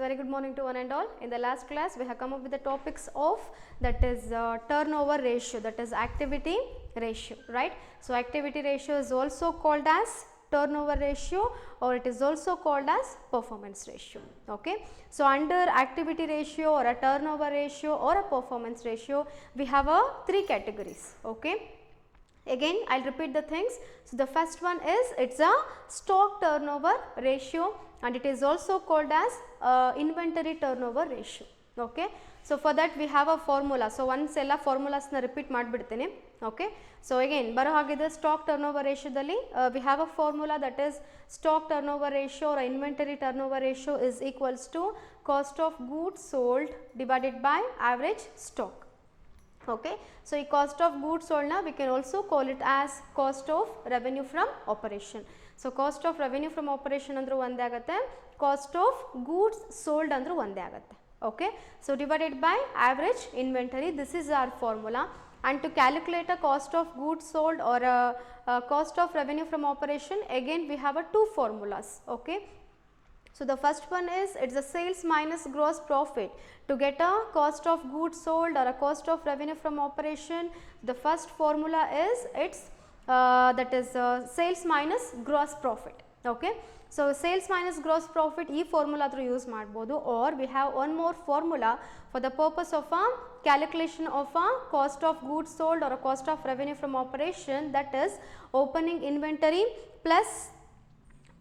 very good morning to one and all. In the last class, we have come up with the topics of that is turnover ratio, that is activity ratio, right? So, activity ratio is also called as turnover ratio or it is also called as performance ratio. Okay. So, under activity ratio or a turnover ratio or a performance ratio, we have three categories. Okay. Again, I will repeat the things. So, the first one is it is a stock turnover ratio and it is also called as inventory turnover ratio. Okay. So, for that we have a formula. So, once ella formulas na repeat madbidtene. Okay. So, again baro hagide stock turnover ratio dalli we have a formula, that is stock turnover ratio or inventory turnover ratio is equals to cost of goods sold divided by average stock. Okay. So, ಈ cost of goods sold na we can also call it as cost of revenue from operation. So, cost of revenue from operation andru ಒಂದೇ ಆಗುತ್ತೆ, cost of goods sold andru ಒಂದೇ ಆಗುತ್ತೆ. Okay. So, divided by average inventory, this is our formula, and to calculate a cost of goods sold or a cost of revenue from operation, again we have a two formulas. Okay. So, the first one is it is a sales minus gross profit. To get a cost of goods sold or a cost of revenue from operation, the first formula is its that is sales minus gross profit. Okay. So, sales minus gross profit ee formula through use madbodu, or we have one more formula for the purpose of a calculation of a cost of goods sold or a cost of revenue from operation, that is opening inventory plus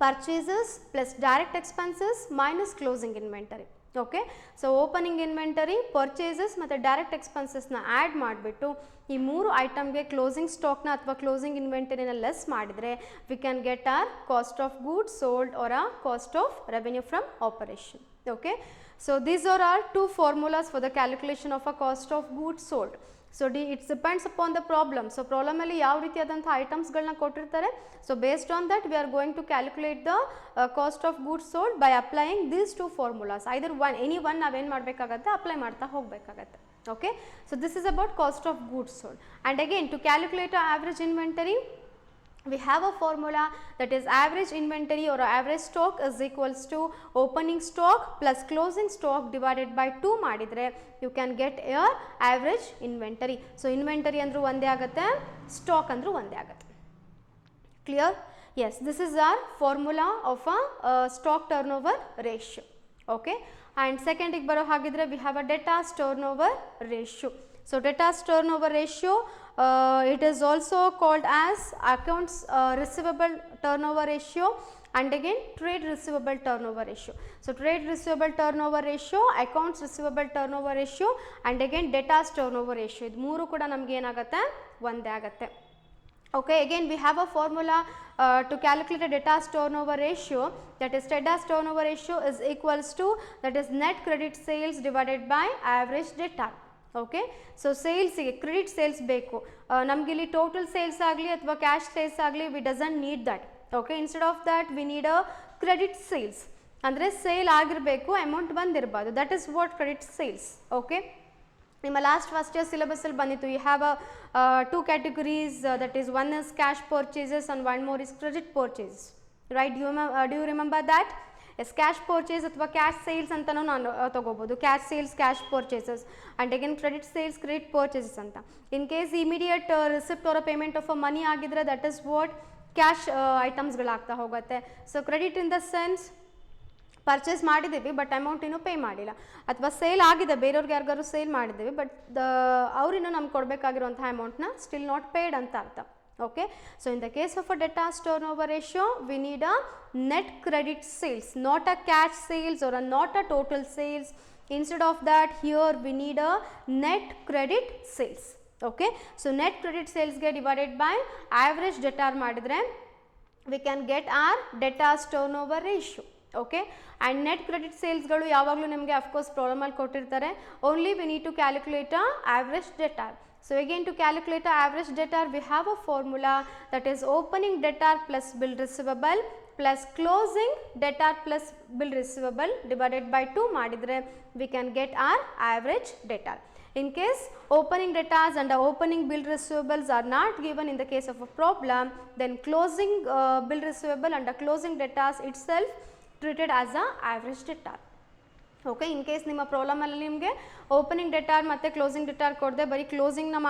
purchases plus direct expenses minus closing inventory. Okay. So, opening inventory, purchases ಮತ್ತು direct expenses ನ add ಮಾಡಿಬಿಟ್ಟು ಈ ಮೂರು item ಗೆ closing stock ನ ಅಥವಾ closing inventory ನ less ಮಾಡಿದರೆ we can get our cost of goods sold or a cost of revenue from operation. Okay. So, these are our two formulas for the calculation of a cost of goods sold. So, it depends upon the problem. So, problem alli yav ರೀತಿಯಾದಂಥ items ಗಳನ್ನ ಕೊಟ್ಟಿರ್ತಾರೆ. So, based on that we are going to calculate the cost of goods sold by applying these two formulas. Either one, any one ನಾವೇನು ಮಾಡಬೇಕಾಗತ್ತೆ, apply ಮಾಡ್ತಾ ಹೋಗಬೇಕಾಗತ್ತೆ. Okay. So, this is about cost of goods sold. And again, to calculate a average inventory, we have a formula, that is average inventory or average stock is equals to opening stock plus closing stock divided by 2 ಮಾಡಿದರೆ you can get your average inventory. So, inventory ಅಂದ್ರೂ ಒಂದೇ ಆಗುತ್ತೆ, stock ಅಂದ್ರೂ ಒಂದೇ ಆಗುತ್ತೆ. Clear? Yes, this is our formula of a stock turnover ratio. Okay. And second ಗೆ ಬರೋ ಹಾಗಿದ್ರೆ we have a debtors turnover ratio. So, debtors turnover ratio, it is also called as accounts receivable turnover ratio and again trade receivable turnover ratio. So, trade receivable turnover ratio, accounts receivable turnover ratio and again debtors turnover ratio, ಇದು ಮೂರು ಕೂಡ ನಮಗೆ ಏನಾಗುತ್ತೆ, ಒಂದೇ ಆಗುತ್ತೆ. Okay. Again we have a formula to calculate a debtors turnover ratio, that is debtors turnover ratio is equals to, that is net credit sales divided by average debtor. Okay. So, sales ಗೆ credit sales ಬೇಕು, ನಮಗೆ ಇಲ್ಲಿ total sales ಆಗಲಿ ಅಥವಾ cash sales ಆಗಲಿ, we doesn't need that. Okay. Instead of that we need a credit sales, ಅಂದರೆ sale ಆಗಿರಬೇಕು, amount ಬಂದಿರಬಾರ್ದು, that is what credit sales. Okay. ನಿಮ್ಮ ಲಾಸ್ಟ್ ಫಸ್ಟ್ ಇಯರ್ ಸಿಲೆಬಸ್ಸಲ್ಲಿ ಬಂದಿತ್ತು, you have a two categories, that is one is cash purchases and one more is credit purchases, right? Do you remember that? Yes, cash purchase ಅಥವಾ cash sales ಅಂತಲೂ ನಾನು ತೊಗೋಬೋದು, cash sales cash purchases and again credit sales credit purchases ಅಂತ. In case immediate receipt ಅವರ payment of a ಮನಿ ಆಗಿದ್ರೆ that is what cash ಐಟಮ್ಸ್ಗಳಾಗ್ತಾ ಹೋಗುತ್ತೆ. So, credit in the sense purchase ಮಾಡಿದ್ದೀವಿ but amount ಇನ್ನೂ pay ಮಾಡಿಲ್ಲ, ಅಥವಾ ಸೇಲ್ ಆಗಿದೆ, ಬೇರೆಯವ್ರಿಗೆ ಯಾರಿಗಾರು ಸೇಲ್ ಮಾಡಿದ್ದೀವಿ ಬಟ್ ಅವರಿನ್ನೂ ನಮ್ಗೆ ಕೊಡಬೇಕಾಗಿರುವಂಥ ಅಮೌಂಟ್ನ ಸ್ಟಿಲ್ ನಾಟ್ ಪೇಯ್ಡ್ ಅಂತ ಅರ್ಥ. Okay. So, in the case of a debtors turnover ratio, we need a net credit sales, not a cash sales or not a total sales. Instead of that, here we need a net credit sales. Okay. So, net credit sales get divided by average debtor ಮಾಡಿದ್ರೆ we can get our debtors turnover ratio. Okay. And net credit sales ಗಳು ಯಾವಾಗಲೂ ನಿಮಗೆ of course ಪ್ರಾಬ್ಲಮಲ್ಲಿ ಕೊಟ್ಟಿರ್ತಾರೆ, only we need to calculate a average debtor. So, again to calculate a average debtor, we have a formula, that is opening debtor plus bill receivable plus closing debtor plus bill receivable divided by 2 ಮಾಡಿದರೆ we can get our average debtor. In case opening debtors and opening bill receivables are not given in the case of a problem, then closing bill receivable and closing debtors itself treated as a average debtor. Okay. In case ನಿಮ್ಮ ಪ್ರಾಬ್ಲಮಲ್ಲಿ ನಿಮಗೆ opening debtor ಮತ್ತು closing debtor ಕೊಡದೆ ಬರೀ closing ನಮ್ಮ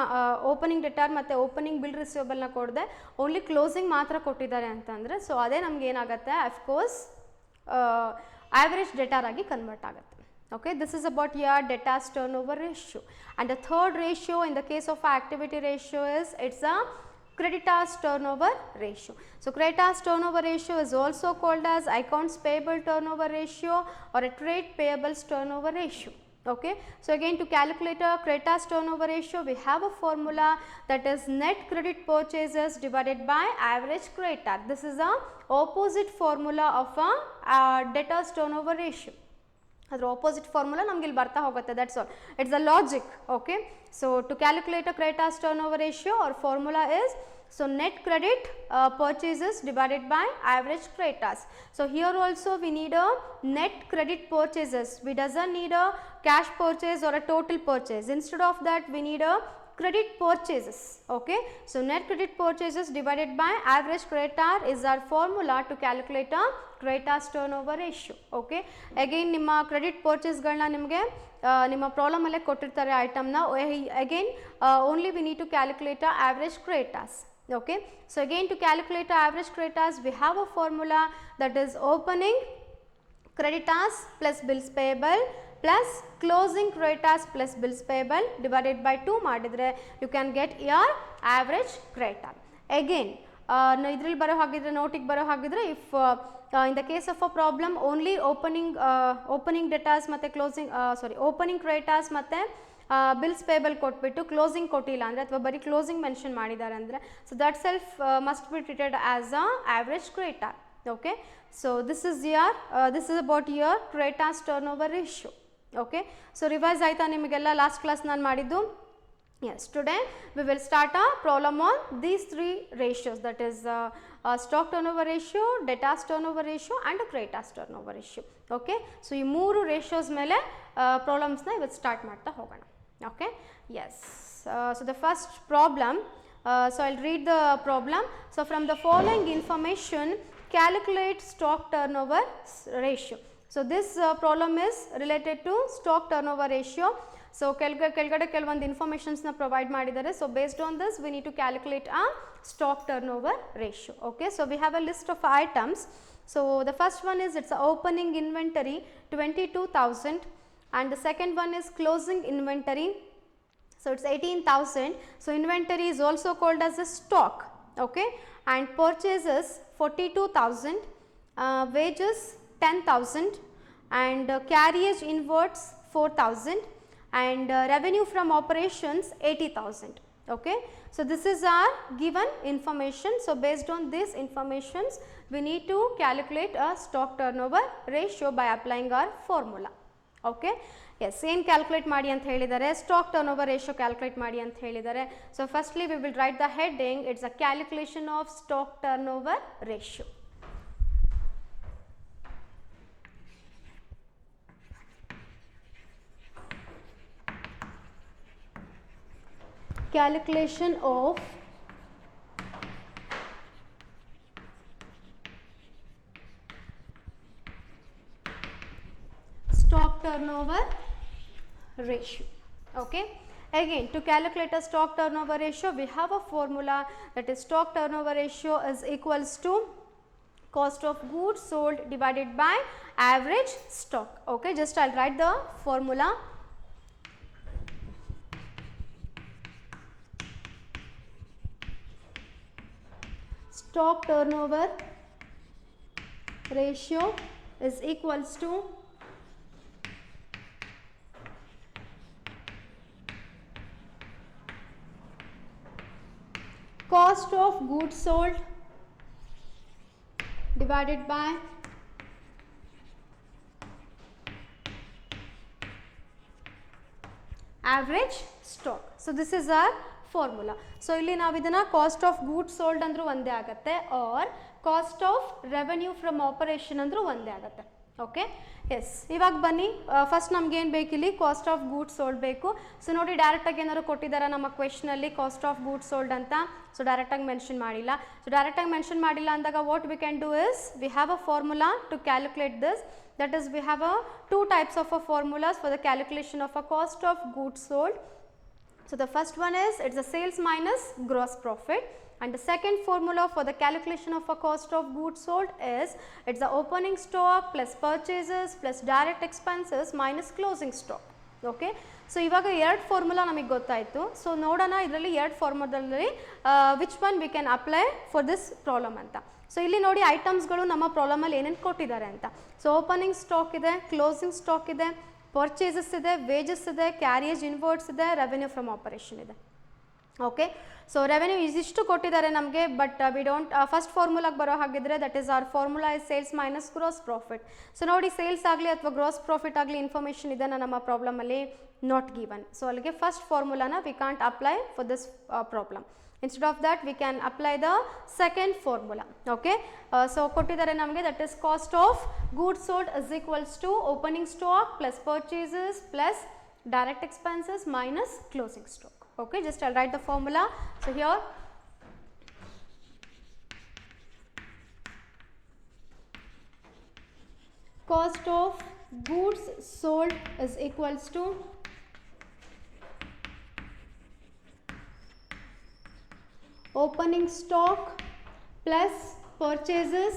opening debtor ಮತ್ತು opening bill ರಿಸೀವಬಲ್ನ ಕೊಡದೆ only closing ಮಾತ್ರ ಕೊಟ್ಟಿದ್ದಾರೆ ಅಂತಂದರೆ ಸೊ ಅದೇ ನಮ್ಗೆ ಏನಾಗುತ್ತೆ ಅಫ್ಕೋರ್ಸ್ ಆ್ಯಾವ್ರೇಜ್ ಡೆಟಾರ್ ಆಗಿ ಕನ್ವರ್ಟ್ ಆಗುತ್ತೆ. Okay, this is about your debtors turnover ratio. And the third ratio in the case of activity ratio is it's a creditors turnover ratio. So creditors turnover ratio is also called as accounts payable turnover ratio or a trade payables turnover ratio. Okay, so again to calculate a creditors turnover ratio we have a formula that is net credit purchases divided by average creditor. This is a opposite formula of a debtors turnover ratio. ಅದರ opposite formula ನಮ್ಗೆ ಇಲ್ಲಿ ಬರ್ತಾ ಹೋಗುತ್ತೆ, that's all, it's a logic. Okay, so to calculate a creditors turn over ratio our formula is so net credit purchases divided by average creditors. So here also we need a net credit purchases, we doesn't need a cash purchase or a total purchase, instead of that we need a credit purchases. Okay, so net credit purchases divided by average creditor is our formula to calculate a creditors turnover ratio. Okay, again ನಿಮ್ಮ credit purchase ಗಳನ್ನ ನಿಮಗೆ ನಿಮ್ಮ problem ಅಲ್ಲೇ ಕೊಟ್ಟಿರ್ತಾರೆ ಐಟಮ್ನ. again only we need to calculate a average creditors. Okay, so again to calculate a average creditors we have a formula that is opening creditors plus bills payable plus closing creditors plus bills payable divided by 2 ಮಾಡಿದ್ರೆ you can get your average creditor. Again ಇದರಲ್ಲಿ ಬರೋ ಹಾಗಿದ್ರೆ ನೋಟಿಗೆ ಬರೋ ಹಾಗಿದ್ರೆ if in the case of a problem only opening debtors ಮತ್ತು closing opening creditors ಮತ್ತು bills payable ಕೊಟ್ಬಿಟ್ಟು closing ಕೊಟ್ಟಿಲ್ಲ ಅಂದರೆ ಅಥವಾ ಬರೀ ಕ್ಲೋಸಿಂಗ್ ಮೆನ್ಷನ್ ಮಾಡಿದ್ದಾರೆ ಅಂದರೆ so that self must be treated as a average creditor. Okay, so this is about your creditors turn over ratio. Okay, so revise ಆಯಿತಾ ನಿಮಗೆಲ್ಲ ಲಾಸ್ಟ್ ಕ್ಲಾಸ್ ನಾನು ಮಾಡಿದ್ದು? Yes, today we will start a problem on these three ratios, that is stock turnover ratio, debtors turnover ratio and creditors turnover ratio. Okay, so ಈ ಮೂರು ratios ಮೇಲೆ ಪ್ರಾಬ್ಲಮ್ಸ್ನ ಇವತ್ತು start ಮಾಡ್ತಾ ಹೋಗೋಣ. Okay, yes, so the first problem, so I'll read the problem. So from the following information calculate stock turnover ratio. So this problem is related to stock turnover ratio. So ಕೆಳಗಡೆ ಕೆಲವೊಂದು ಇನ್ಫಾರ್ಮೇಷನ್ಸ್ನ provide ಮಾಡಿದ್ದಾರೆ. So based on this we need to calculate a stock turn over ratio. Okay, so we have a list of items. So the first one is it's opening inventory 22,000 and the second one is closing inventory, so it's 18,000. so inventory is also called as a stock. Okay, and purchases 42,000, wages 10,000 and carriage inwards 4,000 and revenue from operations 80,000. Okay, so this is our given information. So based on this informations we need to calculate a stock turnover ratio by applying our formula. Okay, yes, ಏನು calculate ಮಾಡಿ ಅಂತ ಹೇಳಿದ್ದಾರೆ, stock turn over ratio calculate ಮಾಡಿ ಅಂತ ಹೇಳಿದ್ದಾರೆ. So firstly we will write the heading, it's a calculation of stock turn over ratio. Calculation of stock turnover ratio. Okay, again to calculate a stock turnover ratio we have a formula, that is stock turnover ratio is equals to cost of goods sold divided by average stock. Okay, just I'll write the formula. Stock turnover ratio is equals to cost of goods sold divided by average stock. So this is our formula. So ಇಲ್ಲಿ ನಾವು ಇದನ್ನು cost of goods sold ಅಂದರೂ ಒಂದೇ ಆಗುತ್ತೆ, or cost of revenue from operation ಅಂದರೂ ಒಂದೇ ಆಗುತ್ತೆ. Okay, yes ಇವಾಗ ಬನ್ನಿ ಫಸ್ಟ್ ನಮ್ಗೇನು ಬೇಕಿಲ್ಲಿ ಕಾಸ್ಟ್ ಆಫ್ ಗೂಡ್ಸ್ ಸೋಲ್ಡ್ ಬೇಕು. ಸೊ ನೋಡಿ ಡೈರೆಕ್ಟಾಗಿ ಏನಾದ್ರು ಕೊಟ್ಟಿದ್ದಾರೆ ನಮ್ಮ ಕ್ವೆಶ್ಚನಲ್ಲಿ ಕಾಸ್ಟ್ ಆಫ್ ಗೂಡ್ಸ್ ಸೋಲ್ಡ್ ಅಂತ. ಸೊ ಡೈರೆಕ್ಟಾಗಿ ಮೆನ್ಷನ್ ಮಾಡಿಲ್ಲ. ಸೊ ಡೈರೆಕ್ಟಾಗಿ ಮೆನ್ಷನ್ ಮಾಡಿಲ್ಲ ಅಂದಾಗ what we can do is we have a formula to calculate this. That is, we have two types of formulas for the calculation of a cost of goods sold. So the first one is it's the sales minus gross profit, and the second formula for the calculation of a cost of goods sold is it's the opening stock plus purchases plus direct expenses minus closing stock. Okay, so ಇವಾಗ ಎರಡು formula ನಮಗೆ ಗೊತ್ತಾಯಿತು. So ನೋಡೋಣ ಇದರಲ್ಲಿ ಎರಡು ಫಾರ್ಮುಲಾದಲ್ಲಿ which one we can apply for this problem ಅಂತ. So ಇಲ್ಲಿ ನೋಡಿ ಐಟಮ್ಸ್ಗಳು ನಮ್ಮ ಪ್ರಾಬ್ಲಮಲ್ಲಿ ಏನೇನು ಕೊಟ್ಟಿದ್ದಾರೆ ಅಂತ. ಸೊ ಓಪನಿಂಗ್ ಸ್ಟಾಕ್ ಇದೆ, ಕ್ಲೋಸಿಂಗ್ ಸ್ಟಾಕ್ ಇದೆ, ಪರ್ಚೇಸಸ್ ಇದೆ, ವೇಜಸ್ ಇದೆ, ಕ್ಯಾರಿಯೇಜ್ ಇನ್ವರ್ಟ್ಸ್ ಇದೆ, ರೆವೆನ್ಯೂ ಫ್ರಮ್ ಆಪರೇಷನ್ ಇದೆ. ಓಕೆ, ಸೊ ರೆವೆನ್ಯೂ ಇದಿಷ್ಟು ಕೊಟ್ಟಿದ್ದಾರೆ ನಮಗೆ, ಬಟ್ ವಿ ಡೋಂಟ್ ಫಸ್ಟ್ ಫಾರ್ಮುಲಾಗೆ ಬರೋ ಹಾಗಿದ್ರೆ that is our formula is sales minus gross profit. So ನೋಡಿ ಸೇಲ್ಸ್ ಆಗಲಿ ಅಥವಾ ಗ್ರೋಸ್ ಪ್ರಾಫಿಟ್ ಆಗಲಿ ಇನ್ಫಾರ್ಮೇಷನ್ ಇದೆ ನಮ್ಮ ಪ್ರಾಬ್ಲಮಲ್ಲಿ ನಾಟ್ ಗಿವನ್. ಸೊ ಅಲ್ಲಿಗೆ ಫಸ್ಟ್ ಫಾರ್ಮುಲಾನ we can't apply for this problem. Instead of that we can apply the second formula. Okay, so ಕೊಟ್ಟಿದ್ದಾರೆ ನಮಗೆ that is cost of goods sold is equals to opening stock plus purchases plus direct expenses minus closing stock. Okay, just I'll write the formula. So here cost of goods sold is equals to opening stock plus purchases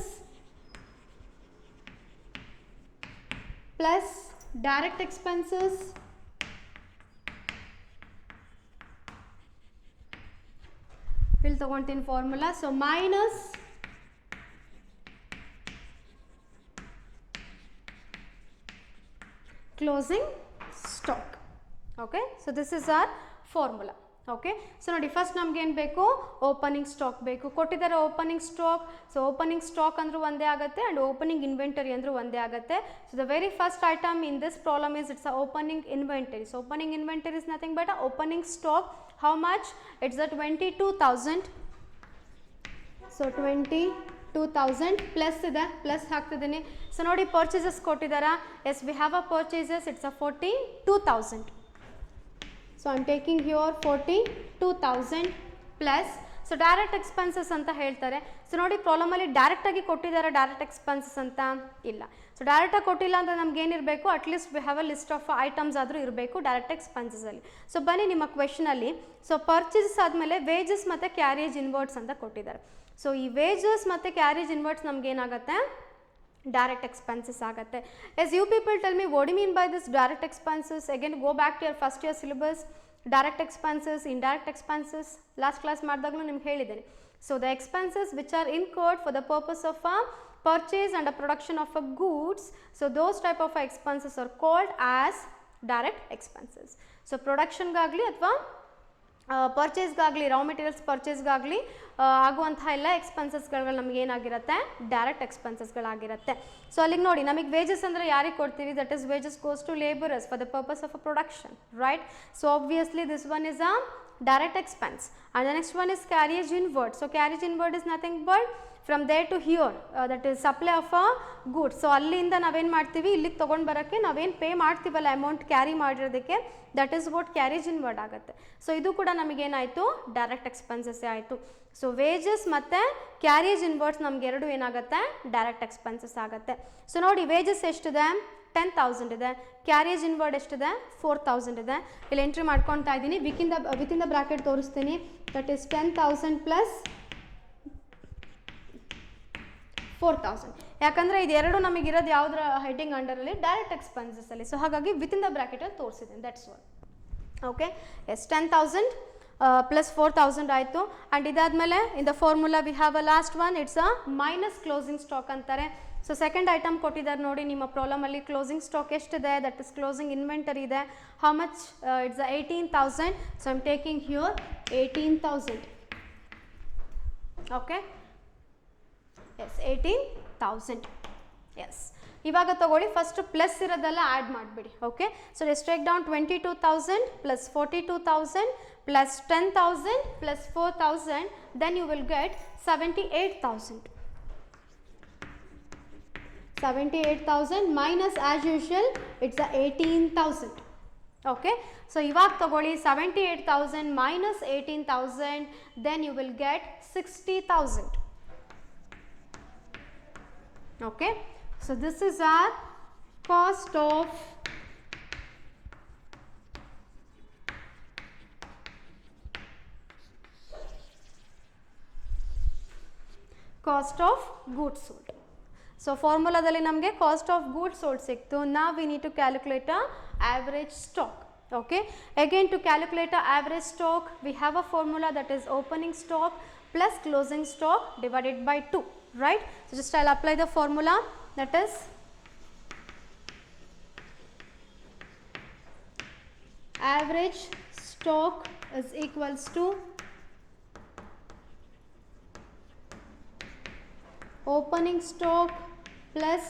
plus direct expenses will ತಗೊಂತೀನಿ formula. So minus closing stock. Okay, so this is our formula. Okay, so ನೋಡಿ first ನಮ್ಗೆ ಏನು ಬೇಕು, opening stock ಬೇಕು. ಕೊಟ್ಟಿದ್ದಾರೆ opening stock. So opening stock ಅಂದರೂ ಒಂದೇ ಆಗುತ್ತೆ ಆ್ಯಂಡ್ ಓಪನಿಂಗ್ ಇನ್ವೆಂಟರಿ ಅಂದರೂ ಒಂದೇ ಆಗುತ್ತೆ. So the very first item in this problem is it's a opening inventory. So opening inventory is nothing but opening stock. How much? It's a 22,000. So 22,000 plus ಇದೆ, plus ಹಾಕ್ತಿದ್ದೀನಿ. So ನೋಡಿ purchases ಕೊಟ್ಟಿದ್ದಾರಾ? Yes, we have a purchases. It's a 42,000. So I am taking here 42,000 plus. So direct expenses ಅಂತ ಹೇಳ್ತಾರೆ. So ನೋಡಿ ಪ್ರಾಬ್ಲಮಲ್ಲಿ ಡೈರೆಕ್ಟಾಗಿ ಕೊಟ್ಟಿದ್ದಾರೆ direct expenses ಅಂತ ಇಲ್ಲ. ಸೊ ಡೈರೆಕ್ಟಾಗಿ ಕೊಟ್ಟಿಲ್ಲ ಅಂತ ನಮ್ಗೆ ಏನಿರಬೇಕು, at least we have a list of items ಆದರೂ ಇರಬೇಕು ಡೈರೆಕ್ಟ್ ಎಕ್ಸ್ಪೆನ್ಸಸಲ್ಲಿ. ಸೊ ಬನ್ನಿ ನಿಮ್ಮ ಕ್ವೆಶನಲ್ಲಿ. ಸೊ ಪರ್ಚೇಸಸ್ ಆದಮೇಲೆ ವೇಜಸ್ ಮತ್ತು ಕ್ಯಾರಿಯೇಜ್ ಇನ್ವರ್ಟ್ಸ್ ಅಂತ ಕೊಟ್ಟಿದ್ದಾರೆ. ಸೊ ಈ ವೇಜಸ್ ಮತ್ತು ಕ್ಯಾರಿಯೇಜ್ ಇನ್ವರ್ಟ್ಸ್ ನಮ್ಗೆ ಏನಾಗುತ್ತೆ, direct expenses ಆಗುತ್ತೆ. As you people tell me what do you mean by this direct expenses? Again go back to your first year syllabus. Direct expenses, indirect expenses last class ಮಾಡಿದಾಗಲೂ ನಿಮ್ಗೆ ಹೇಳಿದ್ದೇನೆ. So the expenses which are incurred for the purpose of a purchase and a production of a goods, so those type of expenses are called as direct expenses. So production ಗಾಗಲಿ ಅಥವಾ ಪರ್ಚೇಸ್ಗಾಗಲಿ, raw materials ಪರ್ಚೇಸ್ಗಾಗಲಿ ಆಗುವಂತಹ ಎಲ್ಲ ಎಕ್ಸ್ಪೆನ್ಸಸ್ಗಳು ನಮಗೆ ಏನಾಗಿರುತ್ತೆ, direct ಎಕ್ಸ್ಪೆನ್ಸಸ್ಗಳಾಗಿರುತ್ತೆ. So ಅಲ್ಲಿಗೆ ನೋಡಿ ನಮಗೆ wages ಅಂದರೆ ಯಾರಿಗೆ ಕೊಡ್ತೀವಿ, that is wages goes to labourers for the purpose of a production, right? So obviously this one is a direct expense, and the next one is carriage inward. So carriage inward is nothing but from there to here, that is supply of a goods. So ಅಲ್ಲಿಂದ ನಾವೇನು ಮಾಡ್ತೀವಿ, ಇಲ್ಲಿಗೆ ತೊಗೊಂಡು ಬರೋಕ್ಕೆ ನಾವೇನು pay ಮಾಡ್ತೀವಲ್ಲ amount carry ಮಾಡಿರೋದಕ್ಕೆ, that is what carriage inward ಆಗುತ್ತೆ. ಸೊ ಇದು ಕೂಡ ನಮಗೇನಾಯಿತು, ಡೈರೆಕ್ಟ್ ಎಕ್ಸ್ಪೆನ್ಸಸ್ಸೇ ಆಯಿತು. ಸೊ ವೇಜಸ್ ಮತ್ತು ಕ್ಯಾರೇಜ್ ಇನ್ವರ್ಡ್ಸ್ ನಮ್ಗೆ ಎರಡು ಏನಾಗುತ್ತೆ, ಡೈರೆಕ್ಟ್ ಎಕ್ಸ್ಪೆನ್ಸಸ್ ಆಗುತ್ತೆ. ಸೊ ನೋಡಿ ವೇಜಸ್ ಎಷ್ಟಿದೆ, 10,000 ಇದೆ. ಕ್ಯಾರೇಜ್ ಇನ್ವರ್ಡ್ ಎಷ್ಟಿದೆ, 4,000 ಇದೆ. ಇಲ್ಲಿ ಎಂಟ್ರಿ ಮಾಡ್ಕೊತಾ ಇದ್ದೀನಿ, ವಿತಿನ್ ದ ಬ್ರಾಕೆಟ್ ತೋರಿಸ್ತೀನಿ. That is 10,000 plus 4,000. ಯಾಕಂದರೆ ಇದೆರಡು ನಮಗಿರೋದು ಯಾವುದರ ಹೆಡ್ಡಿಂಗ್ ಅಂಡರಲ್ಲಿ, ಡೈರೆಕ್ಟ್ ಎಕ್ಸ್ಪೆನ್ಸಸ್ಸಲ್ಲಿ. ಸೊ ಹಾಗಾಗಿ ವಿತಿನ್ ದ ಬ್ರಾಕೆಟಲ್ಲಿ ತೋರಿಸಿದ್ದೀನಿ, that's what. Okay, yes 10,000 plus 4,000 ಆಯಿತು. ಆ್ಯಂಡ್ ಇದಾದಮೇಲೆ in the formula we have a last one, it's a minus closing stock ಅಂತಾರೆ. ಸೊ ಸೆಕೆಂಡ್ ಐಟಮ್ ಕೊಟ್ಟಿದ್ದಾರೆ ನೋಡಿ ನಿಮ್ಮ ಪ್ರಾಬ್ಲಮಲ್ಲಿ, ಕ್ಲೋಸಿಂಗ್ ಸ್ಟಾಕ್ ಎಷ್ಟಿದೆ, ದಟ್ ಇಸ್ ಕ್ಲೋಸಿಂಗ್ ಇನ್ವೆಂಟರಿ ಇದೆ. How much? It's 18,000. So I am taking here 18,000. Okay, yes 18,000. Yes, ಇವಾಗ ತಗೊಳ್ಳಿ, first plus ಇರೋದೆಲ್ಲ ಆ್ಯಡ್ ಮಾಡಿಬಿಡಿ. Okay, so let's take down 22,000 plus 42,000 plus 10,000 plus 4,000, then you will get 78,000. 78,000 minus as usual it's a 18,000. Okay, so ಇವಾಗ ತಗೊಳ್ಳಿ 78,000 minus 18,000, then you will get 60,000. Okay, so this is our cost of goods sold. So ಫಾರ್ಮುಲಾದಲ್ಲಿ ನಮಗೆ cost of goods sold ಸಿಕ್ತು. Now we need to calculate a average stock. Okay, again to calculate a average stock we have a formula, that is opening stock plus closing stock divided by 2, right? So just I'll apply the formula, that is average stock is equals to opening stock plus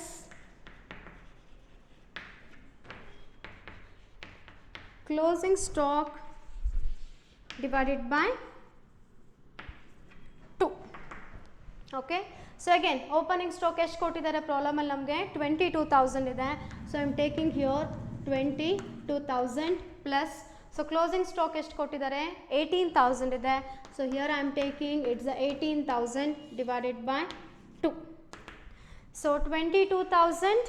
closing stock divided by 2. Okay, so again opening stock ಎಷ್ಟು ಕೊಟ್ಟಿದ್ದಾರೆ problem ಅಲ್ಲಿ ನಮಗೆ 22,000 ಇದೆ. So I am taking here 22,000 plus, so closing stock ಎಷ್ಟು ಕೊಟ್ಟಿದ್ದಾರೆ 18,000 ಇದೆ. So here I am taking it's the 18,000 divided by 2. So 22,000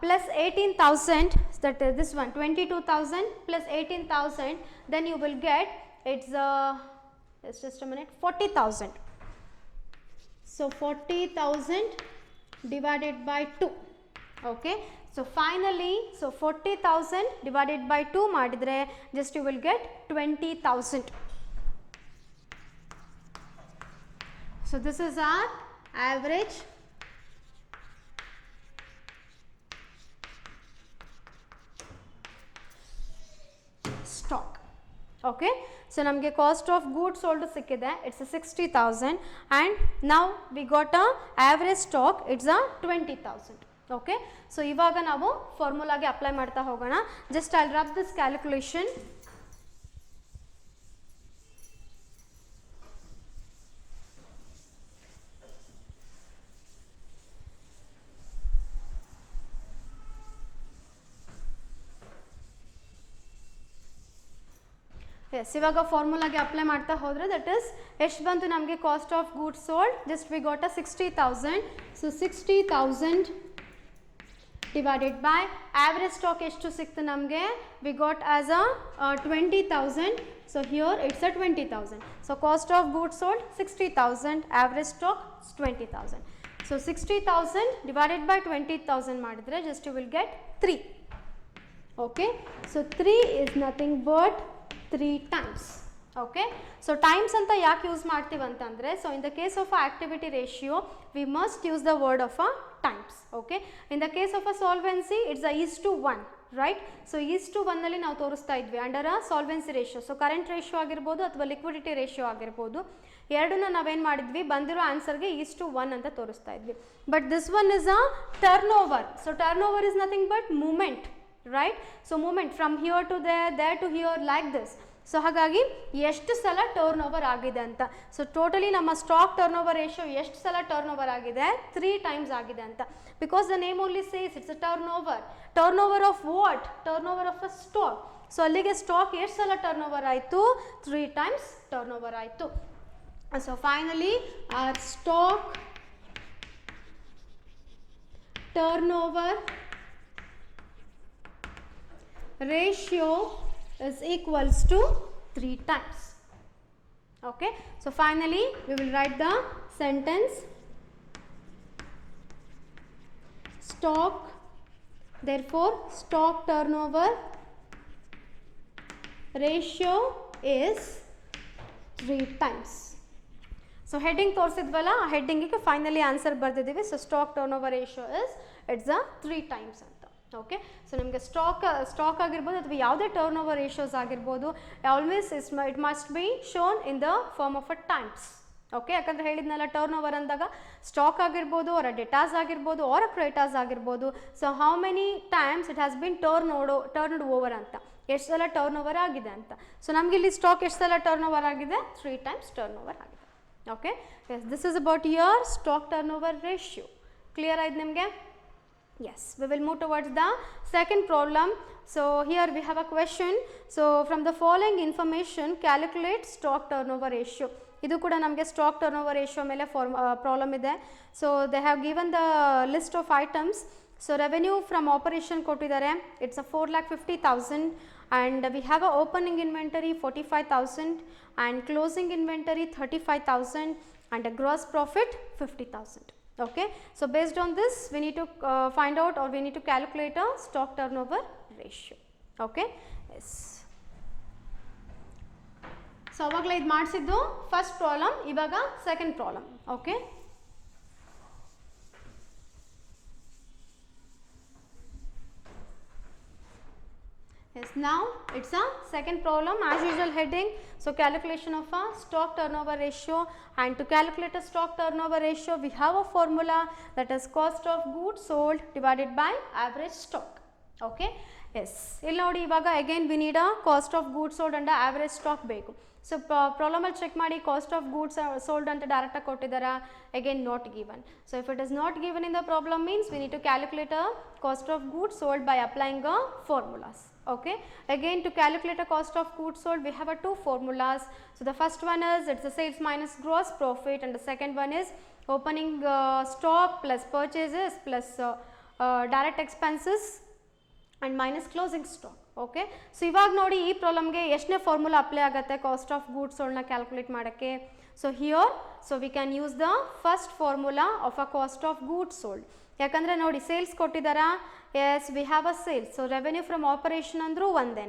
plus 18,000, that is this one, 22,000 plus 18,000, then you will get it's just a minute, 40,000. So 40,000 divided by 2. Okay, so finally, so 40,000 divided by 2 ಮಾಡಿದ್ರೆ just you will get 20,000. So this is our average stock. Okay, so ನಮಗೆ cost of goods sold ಸಿಕ್ಕಿದೆ, it's 60,000 and now we got a average stock, it's a 20,000. Okay, so ಇವಾಗ ನಾವು ಫಾರ್ಮುಲಾಗೆ apply ಮಾಡ್ತಾ ಹೋಗೋಣ. just I'll rub this calculation. Yes, ಇವಾಗ ಫಾರ್ಮುಲಾಗೆ apply ಮಾಡ್ತಾ ಹೋದರೆ ದಟ್ ಇಸ್ ಎಷ್ಟು ಬಂತು ನಮಗೆ cost of goods sold, just we got a 60,000. So 60,000 divided by average stock ಎಷ್ಟು ಸಿಕ್ತು ನಮಗೆ, we got as a 20,000. So here it's a 20,000. So cost of goods sold 60,000, average stock 20,000. So 60,000 divided by 20,000 ಮಾಡಿದರೆ just you will get 3. Okay, so 3 is nothing but 3 times. Okay, so times anta yak use ಮಾಡ್ತೀವಿ ಅಂತಂದ್ರೆ, so in the case of a activity ratio we must use the word of a times. Okay, in the case of a solvency it's a is to 1, right? So is to 1 ನಲ್ಲಿ ನಾವು ತೋರಿಸ್ತಾ ಇದ್ವಿ under a solvency ratio. so current ratio ಆಗಿರಬಹುದು ಅಥವಾ liquidity ratio ಆಗಿರಬಹುದು, ಎರಡನ್ನ ನಾವೇನು ಮಾಡಿದ್ವಿ, ಬಂದಿರೋ ಆನ್ಸರ್ಗೆ is to 1 ಅಂತ ತೋರಿಸ್ತಾ ಇದ್ವಿ. but this one is a turnover. so turnover is nothing but movement, right? so movement from here to there to here, like this. So ಹಾಗಾಗಿ ಎಷ್ಟು ಸಲ ಟರ್ನ್ ಓವರ್ ಆಗಿದೆ ಅಂತ, ಸೊ ಟೋಟಲಿ ನಮ್ಮ ಸ್ಟಾಕ್ ಟರ್ನ್ ಓವರ್ ರೇಷಿಯೋ ಎಷ್ಟು ಸಲ turn over ಆಗಿದೆ, 3 times ಆಗಿದೆ ಅಂತ. Because the name only says it's a turnover of what, turnover of a stock. So ಅಲ್ಲಿಗೆ ಸ್ಟಾಕ್ ಎಷ್ಟು ಸಲ ಟರ್ನ್ ಓವರ್ ಆಯಿತು, 3 ಟೈಮ್ಸ್ ಟರ್ನ್ ಓವರ್ ಆಯಿತು. So finally our stock turn over ratio is equals to 3 times. Okay, so finally we will write the sentence, stock, therefore stock turnover ratio is 3 times. So heading ತೋರಿಸಿದ್ವಲ್ಲ, ಆ ಹೆಡ್ಡಿಂಗಿಗೆ finally answer ಬರೆದಿದ್ದೀವಿ. So stock turn over ratio is it's a 3 times ಅಂತ. Okay, so ನಿಮಗೆ stock ಆಗಿರ್ಬೋದು ಅಥವಾ ಯಾವುದೇ turnover ratios ಆಗಿರ್ಬೋದು, always it must be shown in the form of a times. Okay, ಯಾಕಂದರೆ ಹೇಳಿದ್ನಲ್ಲ ಟರ್ನ್ ಓವರ್ ಅಂದಾಗ ಸ್ಟಾಕ್ ಆಗಿರ್ಬೋದು, ಅವರ ಡೆಟಾಸ್ ಆಗಿರ್ಬೋದು, ಅವರ ಕ್ರೆಡಿಟಾಸ್ ಆಗಿರ್ಬೋದು. So how many times it has been turned over ಅಂತ, ಎಷ್ಟು ಸಲ ಟರ್ನ್ ಓವರ್ ಆಗಿದೆ ಅಂತ. ಸೊ ನಮಗೆ ಇಲ್ಲಿ ಸ್ಟಾಕ್ ಎಷ್ಟು ಸಲ ಟರ್ನ್ ಓವರ್ ಆಗಿದೆ, 3 ಟೈಮ್ಸ್ ಟರ್ನ್ ಓವರ್ ಆಗಿದೆ. Okay, yes, this is about your stock turnover ratio. Clear ಆಯ್ತು ನಿಮಗೆ? Yes, we will move towards the second problem. So here we have a question. So from the following information calculate stock turnover ratio. ಇದು ಕೂಡ ನಮಗೆ stock turnover ratio ಮೇಲೆ problem ಇದೆ. So they have given the list of items. So revenue from operation ಕೊಟ್ಟಿದ್ದಾರೆ, it's a 4,50,000 and we have a opening inventory 45,000 and closing inventory 35,000 and a gross profit 50,000. Okay, so based on this we need to find out or we need to calculate a stock turnover ratio. Okay, yes. So avagla idu ಮಾಡಿಸಿದ್ದು first problem, ಇವಾಗ second problem. Okay, yes, now it's a second problem as usual heading. So calculation of a stock turnover ratio, and to calculate a stock turnover ratio we have a formula, that is cost of goods sold divided by average stock. Okay, yes, ಇಲ್ಲಿ ನೋಡಿ ಇವಾಗ again we need a cost of goods sold and average stock ಬೇಕು. So problem ಅಲ್ಲಿ check ಮಾಡಿ cost of goods sold ಅಂತ direct ಆಗಿ ಕೊಟ್ಟಿದ್ದಾರಾ, again not given. So if it is not given in the problem means we need to calculate a cost of goods sold by applying a formulas. Okay, again to calculate a cost of goods sold we have a two formulas. So the first one is it's the sales minus gross profit, and the second one is opening stock plus purchases plus direct expenses and minus closing stock. Okay, so ಇವಾಗ ನೋಡಿ ಈ ಪ್ರಾಬ್ಲಮ್ಗೆ ಎಷ್ಟನೇ formula apply ಆಗುತ್ತೆ cost of goods ಸೋಲ್ಡ್ನ calculate ಮಾಡೋಕ್ಕೆ. So here so we can use the first formula of a cost of goods sold. ಯಾಕಂದರೆ ನೋಡಿ ಸೇಲ್ಸ್ ಕೊಟ್ಟಿದ್ದಾರಾ, yes we have a sales. So revenue from operation ಅಂದರೂ ಒಂದೇ,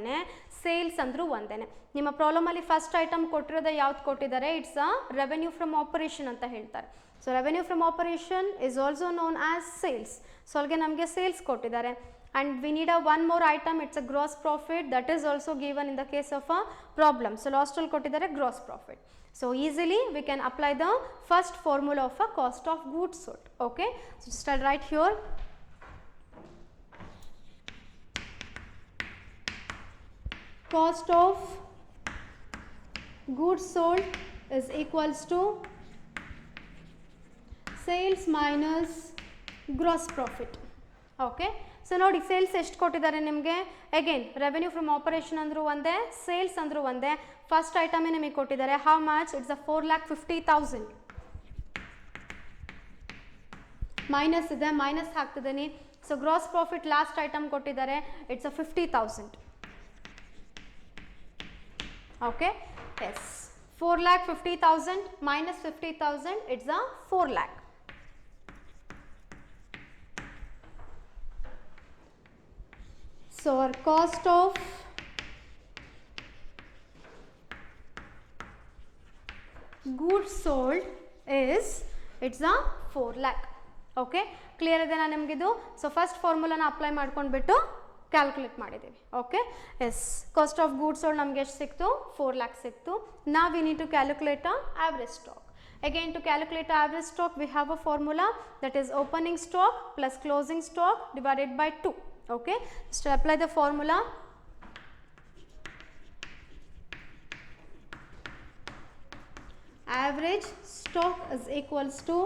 sales ಅಂದರೂ ಒಂದೇ. ನಿಮ್ಮ ಪ್ರಾಬ್ಲಮಲ್ಲಿ ಫಸ್ಟ್ ಐಟಮ್ ಕೊಟ್ಟಿರೋದು ಯಾವ್ದು ಕೊಟ್ಟಿದ್ದಾರೆ, it's a revenue from operation ಅಂತ ಹೇಳ್ತಾರೆ. So revenue from operation is also known as sales. So ಅಲ್ಲಿಗೆ ನಮಗೆ ಸೇಲ್ಸ್ ಕೊಟ್ಟಿದ್ದಾರೆ. And we need a one more item, it's a gross profit, that is also given in the case of a problem. So last all kottidare gross profit. So easily we can apply the first formula of a cost of goods sold. Okay, so just I'll write here. Cost of goods sold is equals to sales minus gross profit. Okay, so ನೋಡಿ sales ಎಷ್ಟು ಕೊಟ್ಟಿದ್ದಾರೆ ನಿಮಗೆ, again revenue from operation ಅಂದರೂ ಒಂದೇ, sales ಅಂದರೂ ಒಂದೇ. First ಐಟಮೇ ನಿಮಗೆ ಕೊಟ್ಟಿದ್ದಾರೆ, how much, it's a 4,50,000. Minus ಇದೆ, ಮೈನಸ್ ಹಾಕ್ತಿದ್ದೀನಿ. So gross profit last item ಕೊಟ್ಟಿದ್ದಾರೆ, it's a 50,000. Okay, yes 4,50,000 minus 50,000, it's a 4 lakh. So our cost of goods sold is it's a 4 lakh. Okay, clear ಇದೆನಾ ನಿಮಗಿದು? So first ಫಾರ್ಮುಲಾನ apply ಮಾಡ್ಕೊಂಡ್ಬಿಟ್ಟು calculate ಮಾಡಿದ್ದೀವಿ. Okay, yes cost of goods sold ನಮಗೆ ಎಷ್ಟು ಸಿಕ್ತು, 4 lakh ಸಿಕ್ತು. Now we need to calculate a average stock. Again to calculate average stock we have a formula, that is opening stock plus closing stock divided by 2. Okay, just apply the formula. Average stock is equals to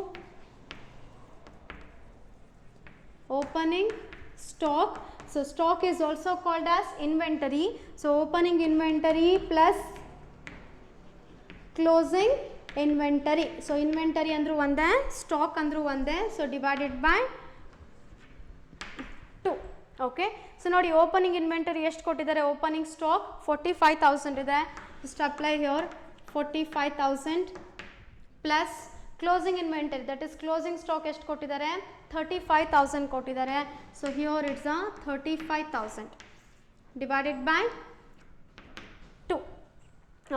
opening stock. So stock is also called as inventory. So opening inventory plus closing inventory. So inventory andru ಒಂದೇ, stock andru ಒಂದೇ. So divided by 2. Okay, so ನೋಡಿ opening inventory ಎಷ್ಟು ಕೊಟ್ಟಿದ್ದಾರೆ, opening stock 45,000 ಇದೆ. Just apply here 45,000 plus closing inventory, that is closing stock ಎಷ್ಟು ಕೊಟ್ಟಿದ್ದಾರೆ, 35,000 ಕೊಟ್ಟಿದ್ದಾರೆ. So here it's a 35,000 divided by 2.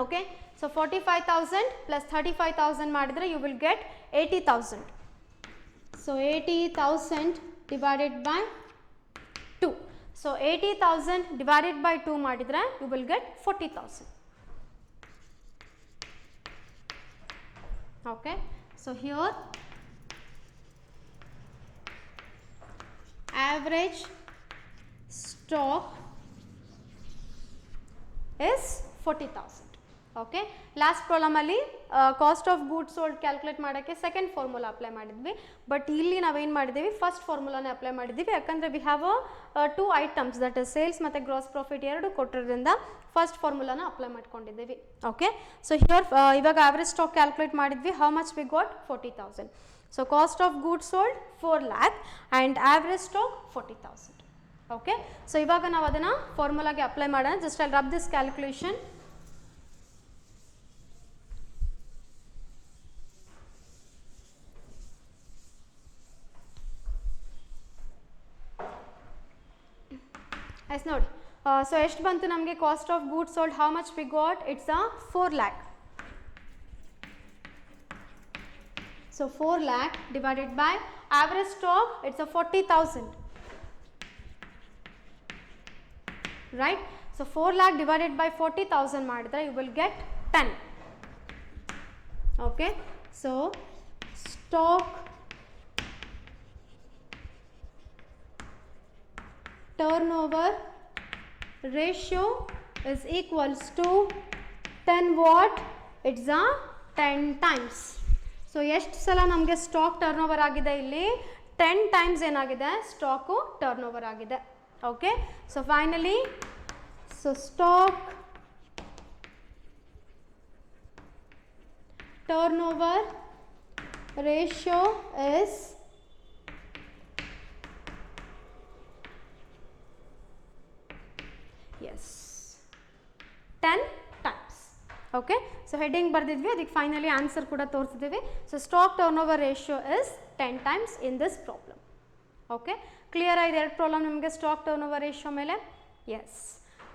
Okay, so 45,000 plus 35,000 ಮಾಡಿದರೆ you will get 80,000. So 80,000 divided by 2. So 80,000 divided by 2 ಮಾಡಿದ್ರೆ you will get 40,000. Okay, so here average stock is 40,000. ಓಕೆ, last ಪ್ರಾಬ್ಲಮಲ್ಲಿ cost of goods sold calculate ಮಾಡೋಕ್ಕೆ second formula apply ಮಾಡಿದ್ವಿ. But ಇಲ್ಲಿ ನಾವೇನು ಮಾಡಿದ್ದೀವಿ, first ಫಾರ್ಮುಲಾನೇ ಅಪ್ಲೈ ಮಾಡಿದ್ದೀವಿ. ಯಾಕಂದರೆ we have two items, that is sales ಮತ್ತು ಗ್ರಾಸ್ ಪ್ರಾಫಿಟ್ ಎರಡು ಕೊಟ್ಟಿರೋದ್ರಿಂದ ಫಸ್ಟ್ ಫಾರ್ಮುಲಾನ ಅಪ್ಲೈ ಮಾಡ್ಕೊಂಡಿದ್ದೀವಿ. ಓಕೆ, ಸೊ ಹಿಯರ್ ಇವಾಗ ಆವ್ರೇಜ್ ಸ್ಟಾಕ್ ಕ್ಯಾಲ್ಕುಲೇಟ್ ಮಾಡಿದ್ವಿ. How much we got? 40,000. So cost of goods sold 4 lakh and average stock 40,000. Okay, so ಇವಾಗ ನಾವು ಅದನ್ನು ಫಾರ್ಮುಲಾಗೆ ಅಪ್ಲೈ ಮಾಡೋಣ. Just I rub this calculation. Yes ನೋಡಿ, ಸೊ ಎಷ್ಟು ಬಂತು ನಮಗೆ cost of goods sold? How much we got? It's 4 lakh. So 4 lakh divided by average stock, it's 40,000. Right, so 4 lakh divided by 40,000 ಮಾಡಿದ್ರೆ you will get 10. Okay, so stock turnover ratio is equals to 10 what? It's 10 times. So ಎಷ್ಟು ಸಲ ನಮಗೆ stock turn over ಆಗಿದೆ? ಇಲ್ಲಿ 10 times ಏನಾಗಿದೆ? Stock turn over ಆಗಿದೆ. Okay, so finally so stock turn over ratio is yes 10 times. Okay, so heading ಬರೆದಿದ್ವಿ, ಅದಕ್ಕೆ finally answer ಕೂಡ ತೋರಿಸಿದ್ದೀವಿ. So stock turn over ratio is 10 times in this problem. Okay, clear ಆಗಿದೆ ಎರಡು problem ನಿಮಗೆ stock turn over ratio ಮೇಲೆ? Yes.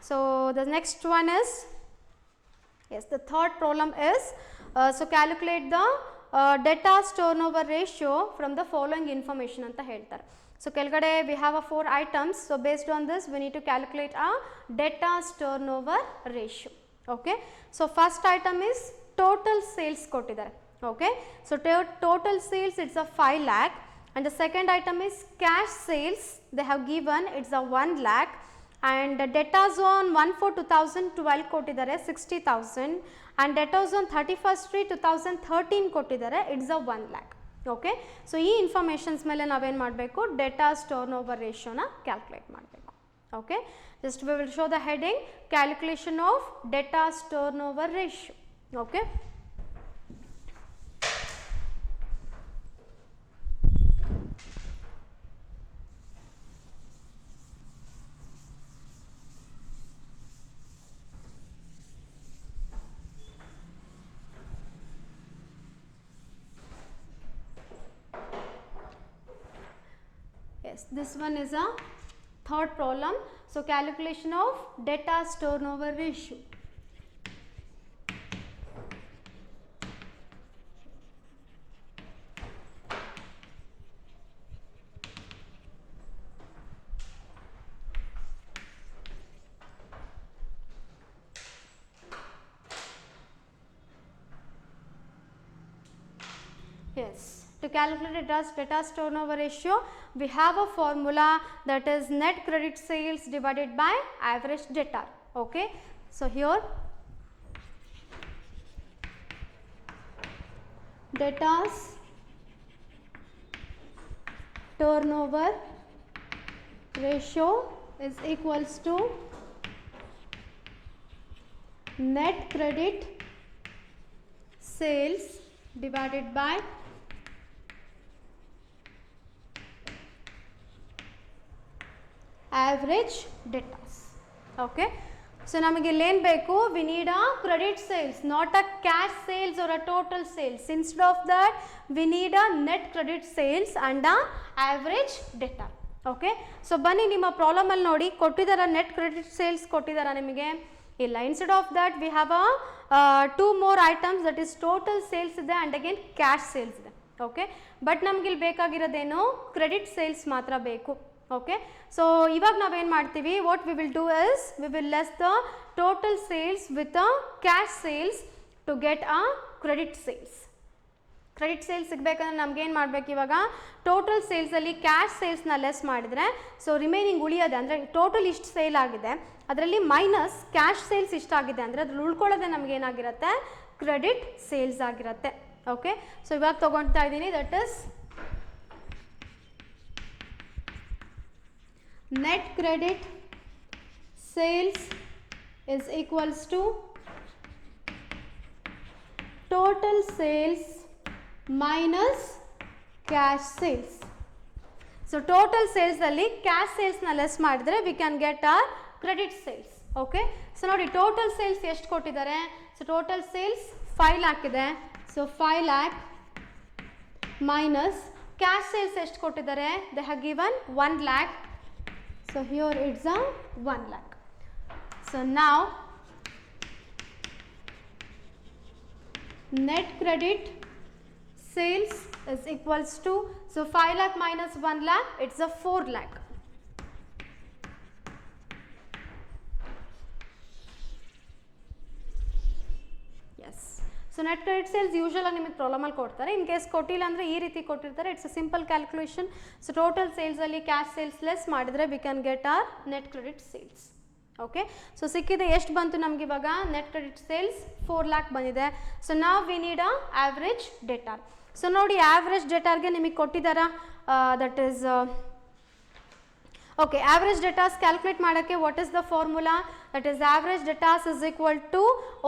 So the next one is, yes, the third problem is so calculate the debtors turn over ratio from the following information ಅಂತ ಹೇಳ್ತಾರೆ. So ಕೆಳಗಡೆ we have 4 items. So based on this we need to calculate a debtors turnover ratio. Okay, so first item is total sales ಕೊಟ್ಟಿದ್ದಾರೆ. Okay, so total sales it's a 5 lakh and the second item is cash sales they have given, it's a 1 lakh and debtors on 1/4/2012 ಕೊಟ್ಟಿದ್ದಾರೆ 60,000 and debtors on 31/3/2013 ಕೊಟ್ಟಿದ್ದಾರೆ, it's a 1 lakh. Okay, so ಈ informations ಮೇಲೆ ನಾವೇನು ಮಾಡಬೇಕು? ಡೆಟಾಸ್ turn over ರೇಷಿಯೋನ calculate ಮಾಡಬೇಕು. Okay, just we will show the heading calculation of ಡೆಟಾಸ್ turn over ratio. Okay, this one is a third problem. So calculation of debtors turnover ratio. Yes, to calculate debtors turnover ratio we have a formula, that is net credit sales divided by average debtor. Okay, so here debtors turnover ratio is equals to net credit sales divided by average debtors. Okay, so ನಮಗೆ ಏನು ಬೇಕು? we need a credit sales, not a cash sales or a total sales. Instead of that we need a net credit sales and a average debtor. Okay, so ಬನ್ನಿ ನಿಮ್ಮ ಪ್ರಾಬ್ಲಮಲ್ಲಿ ನೋಡಿ ಕೊಟ್ಟಿದ್ದಾರೆ, net credit sales ಕೊಟ್ಟಿದ್ದಾರೆ ನಿಮಗೆ? ಇಲ್ಲ. Instead of that we have two more items, that is total sales ಇದೆ and again cash sales ಇದೆ. Okay, but ನಮ್ಗೆ ಇಲ್ಲಿ ಬೇಕಾಗಿರೋದೇನು? ಕ್ರೆಡಿಟ್ ಸೇಲ್ಸ್ ಮಾತ್ರ ಬೇಕು. ಓಕೆ, ಸೊ ಇವಾಗ ನಾವೇನು ಮಾಡ್ತೀವಿ? What we will do is we will less the total sales with cash sales to get a credit sales. Credit sales ಸಿಗಬೇಕಂದ್ರೆ ನಮ್ಗೆ ಏನು ಮಾಡಬೇಕು ಇವಾಗ ಟೋಟಲ್ ಸೇಲ್ಸಲ್ಲಿ ಕ್ಯಾಶ್ ಸೇಲ್ಸ್ನ ಲೆಸ್ ಮಾಡಿದರೆ ಸೊ ರಿಮೈನಿಂಗ್ ಉಳಿಯೋದೆ ಅಂದರೆ ಟೋಟಲ್ ಇಷ್ಟು ಸೇಲ್ ಆಗಿದೆ ಅದರಲ್ಲಿ ಮೈನಸ್ ಕ್ಯಾಶ್ ಸೇಲ್ಸ್ ಇಷ್ಟಾಗಿದೆ ಅಂದರೆ ಅದ್ರಲ್ಲಿ ಉಳ್ಕೊಳ್ಳೋದೆ ನಮ್ಗೆ ಏನಾಗಿರುತ್ತೆ ಕ್ರೆಡಿಟ್ ಸೇಲ್ಸ್ ಆಗಿರುತ್ತೆ. ಓಕೆ, ಸೊ ಇವಾಗ ತೊಗೊಳ್ತಾ ಇದ್ದೀನಿ that is net credit sales is equals to total sales minus cash sales. So total sales ಅಲ್ಲಿ cash sales ನ ಲೆಸ್ ಮಾಡಿದ್ರೆ we can get our credit sales. Okay, so ನೋಡಿ total sales ಎಷ್ಟು ಕೊಟ್ಟಿದ್ದಾರೆ, so total sales 5 lakh ಇದೆ, so 5 lakh minus cash sales ಎಷ್ಟು ಕೊಟ್ಟಿದ್ದಾರೆ, they have given 1 lakh, so here it's a 1 lakh. So now net credit sales is equals to, so 5 lakh minus 1 lakh, it's a 4 lakh. Yes. So net credit sales usually ನಿಮಗೆ problem ಅಲ್ಲಿ ಕೊಡ್ತಾರೆ, in case ಕೊಟ್ಟಿಲ್ಲ ಅಂದರೆ ಈ ರೀತಿ ಕೊಟ್ಟಿರ್ತಾರೆ. It's a simple calculation. So total sales ಅಲ್ಲಿ cash sales less ಮಾಡಿದ್ರೆ we can get our net credit sales. Okay, so ಸಿಕ್ಕಿದೆ ಎಷ್ಟು ಬಂತು ನಮ್ಗೆ ಇವಾಗ ನೆಟ್ ಕ್ರೆಡಿಟ್ ಸೇಲ್ಸ್ 4 lakh ಬಂದಿದೆ. ಸೊ ನಾವು we need a average debtor. So ನೋಡಿ ಆವ್ರೇಜ್ ಡೆಟಾರ್ಗೆ ನಿಮಗೆ ಕೊಟ್ಟಿದ್ದಾರ, that is okay average debtors calculate ಮಾಡೋಕ್ಕೆ what is the formula, that is average debtors is equal to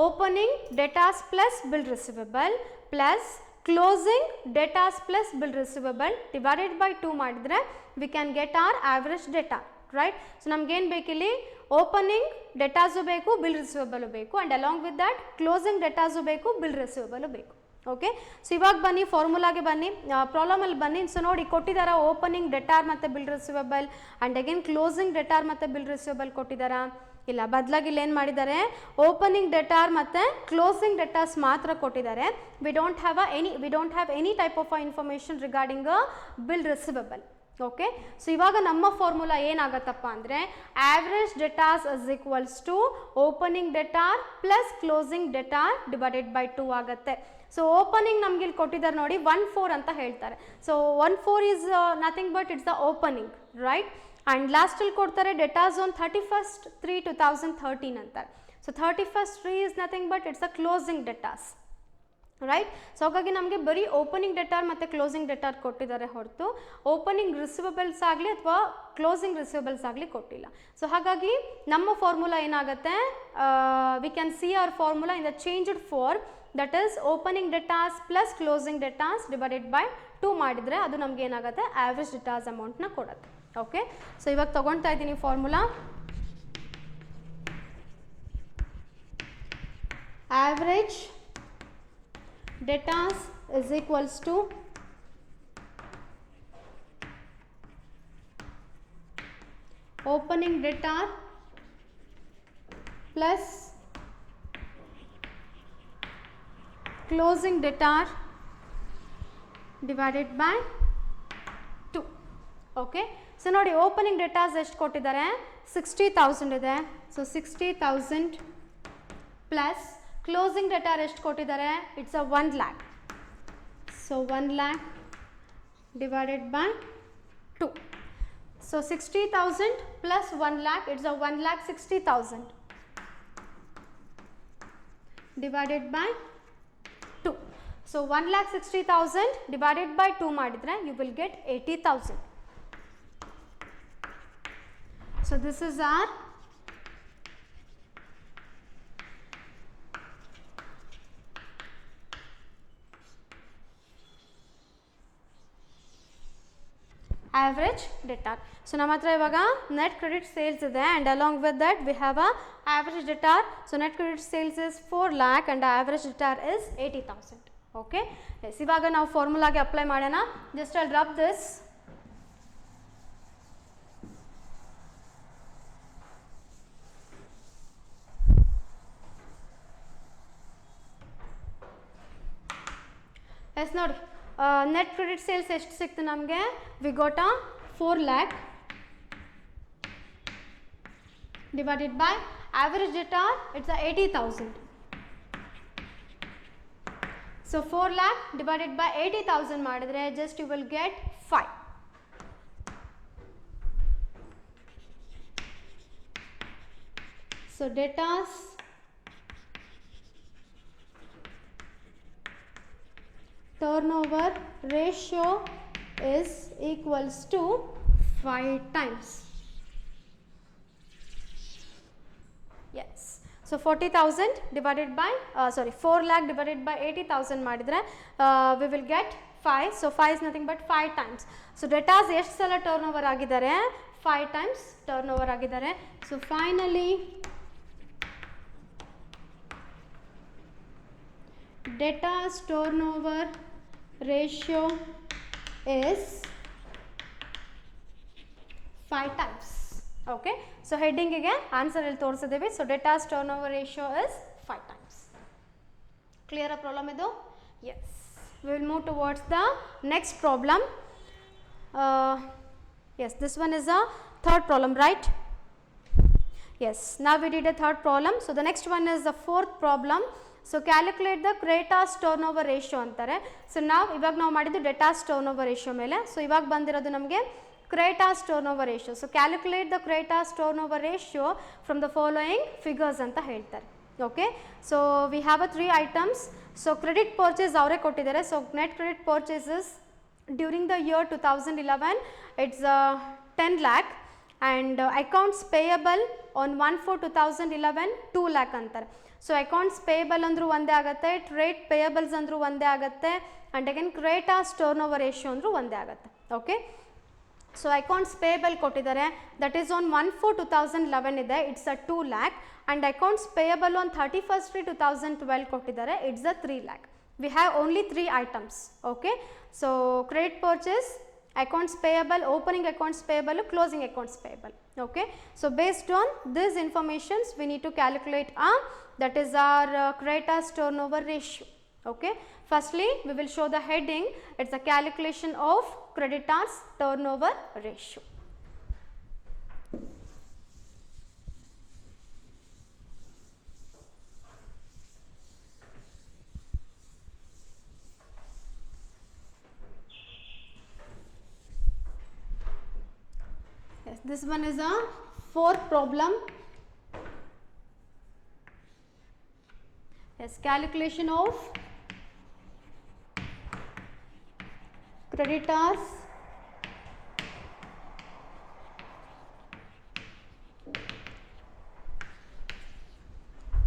opening debtors plus bill receivable plus closing debtors plus bill receivable divided by 2 ಮಾಡಿದರೆ we can get our average debtor. Right, so ನಮ್ಗೇನು ಬೇಕಿಲ್ಲಿ opening debtors ಬೇಕು, bill receivable ಬೇಕು, and along with that closing debtors ಬೇಕು, bill receivable ಬೇಕು. Okay, so ಇವಾಗ ಬನ್ನಿ ಫಾರ್ಮುಲಾಗೆ ಬನ್ನಿ, ಪ್ರಾಬ್ಲಮಲ್ಲಿ ಬನ್ನಿ. ಸೊ ನೋಡಿ ಕೊಟ್ಟಿದ್ದಾರಾ ಓಪನಿಂಗ್ ಡೆಟಾರ್ ಮತ್ತು bill receivable and again closing debtor ಮತ್ತು ಬಿಲ್ ರಿಸಿವಬಲ್ ಕೊಟ್ಟಿದ್ದಾರಾ, ಇಲ್ಲ ಬದಲಾಗಿ ಇಲ್ಲಿ ಏನು ಮಾಡಿದ್ದಾರೆ ಓಪನಿಂಗ್ ಡೆಟಾರ್ ಮತ್ತು ಕ್ಲೋಸಿಂಗ್ ಡೆಟಾಸ್ ಮಾತ್ರ ಕೊಟ್ಟಿದ್ದಾರೆ. We don't have any type of information regarding bill receivable. Okay, so ಇವಾಗ ನಮ್ಮ ಫಾರ್ಮುಲಾ ಏನಾಗತ್ತಪ್ಪ ಅಂದರೆ average debtors is equals to opening debtor plus closing debtor divided by 2 ಆಗುತ್ತೆ. ಸೊ ಓಪನಿಂಗ್ ನಮ್ಗೆ ಇಲ್ಲಿ ಕೊಟ್ಟಿದ್ದಾರೆ ನೋಡಿ 1/4 ಅಂತ ಹೇಳ್ತಾರೆ. So 1/4 is nothing but it's the opening, right, and ಲಾಸ್ಟಲ್ಲಿ ಕೊಡ್ತಾರೆ ಡೆಟಾಸ್ ಆನ್ 31st 3 2013 ಅಂತಾರೆ. So 31st 3 is nothing but it's the closing debtors, right. So ಹಾಗಾಗಿ ನಮಗೆ ಬರೀ ಓಪನಿಂಗ್ ಡೆಟಾರ್ ಮತ್ತು ಕ್ಲೋಸಿಂಗ್ ಡೆಟಾರ್ ಕೊಟ್ಟಿದ್ದಾರೆ ಹೊರತು ಓಪನಿಂಗ್ ರಿಸಿವಬಲ್ಸ್ ಆಗಲಿ ಅಥವಾ ಕ್ಲೋಸಿಂಗ್ ರಿಸಿವಬಲ್ಸ್ ಆಗಲಿ ಕೊಟ್ಟಿಲ್ಲ. ಸೊ ಹಾಗಾಗಿ ನಮ್ಮ ಫಾರ್ಮುಲಾ ಏನಾಗುತ್ತೆ, we can see our formula in the changed form, that is opening debtors plus closing debtors divided by 2 ಮಾಡಿದರೆ ಅದು ನಮ್ಗೆ ಏನಾಗುತ್ತೆ ಆವ್ರೇಜ್ ಡೆಟಾಸ್ ಅಮೌಂಟ್ನ ಕೊಡುತ್ತೆ. ಓಕೆ, ಸೊ ಇವಾಗ ತೊಗೊಳ್ತಾ ಇದ್ದೀನಿ formula. Average debtors is equals to opening debtor plus closing debtor divided by 2. Okay, so ನೋಡಿ ಓಪನಿಂಗ್ ಡೆಟಾಸ್ ಎಷ್ಟು ಕೊಟ್ಟಿದ್ದಾರೆ 60,000 ಇದೆ. ಸೊ 60,000 ಪ್ಲಸ್ ಕ್ಲೋಸಿಂಗ್ ಡೆಟಾರ್ ಎಷ್ಟು ಕೊಟ್ಟಿದ್ದಾರೆ, it's a 1 lakh. So 1 lakh divided by 2. So 60,000 plus 1 lakh, it's a 1,60,000 divided by 2. So 1,60,000 divided by 2 ಮಾಡಿದರೆ you will get 80,000. So this is our average debtor. So ನಮ್ಮ ಹತ್ರ ಇವಾಗ net credit sales ಇದೆ and along with that we have a average debtor. So net credit sales is 4 lakh and average debtor is 80,000. Okay, yes, ಇವಾಗ ನಾವು ಫಾರ್ಮುಲಾಗೆ apply ಮಾಡೋಣ. Just I'll rub this. Yes ನೋಡಿ net credit sales ಎಷ್ಟು ಸಿಕ್ತು ನಮಗೆ, we got a 4 lakh divided by average debtor, it's a 80,000. So 4 lakh divided by 80,000 ಮಾಡಿದರೆ just you will get 5. So debtors turnover ratio is equals to 5 times. Yes. So 40,000 divided by 4 lakh divided by 80,000 ಮಾಡಿದರೆ we will get 5. So 5 is nothing but 5 times. So debtors ಎಷ್ಟು ಸಲ turnover ಆಗಿದ್ದಾರೆ? 5 times turnover ಆಗಿದ್ದಾರೆ. So finally debtors turnover ratio is 5 times. Okay, so heading ಗೆ answer ಇಲ್ಲಿ ತೋರಿಸಿದ್ದೀವಿ. So debtors turnover ratio is 5 times. Clear a problem ಇದು? Yes. We will move towards the next problem. Yes, this one is a third problem, right? Yes, now we did a third problem. So the next one is the fourth problem. So calculate the creditors turnover ratio ಅಂತಾರೆ. So ಇವಾಗ ನಾವು ಮಾಡಿದ್ದು debtors turnover ratio ಮೇಲೆ. So ಇವಾಗ ಬಂದಿರೋದು ನಮಗೆ creditors turnover ratio. So calculate the creditors turnover ratio from the following figures ಅಂತ ಹೇಳ್ತಾರೆ. Okay, so we have a 3 items. So credit purchase ಅವರೇ ಕೊಟ್ಟಿದ್ದಾರೆ. So net credit purchases during the year 2011 it's 10 lakh and accounts payable on 1/4/2011 2 lakh ಅಂತಾರೆ. So accounts payable ಅಂದರೂ ಒಂದೇ ಆಗುತ್ತೆ, trade payables ಅಂದರೂ ಒಂದೇ ಆಗುತ್ತೆ, and again creditors turnover ratio ಅಂದರೂ ಒಂದೇ ಆಗುತ್ತೆ. ಓಕೆ, ಸೊ ಅಕೌಂಟ್ಸ್ ಪೇಯಬಲ್ ಕೊಟ್ಟಿದ್ದಾರೆ, ದಟ್ ಈಸ್ ಆನ್ 1/4/2011 ಇದೆ, it's a 2 lakh, and accounts payable on 31/3/2012 ಕೊಟ್ಟಿದ್ದಾರೆ, it's a 3 lakh. We have only 3 items. Okay, so credit purchase, accounts payable, opening accounts payable, closing accounts payable. Okay, so based on these informations we need to calculate that is our creditors turnover ratio. Okay, firstly we will show the heading, it's a calculation of creditors turnover ratio. Yes, this one is a fourth problem. Yes, calculation of creditors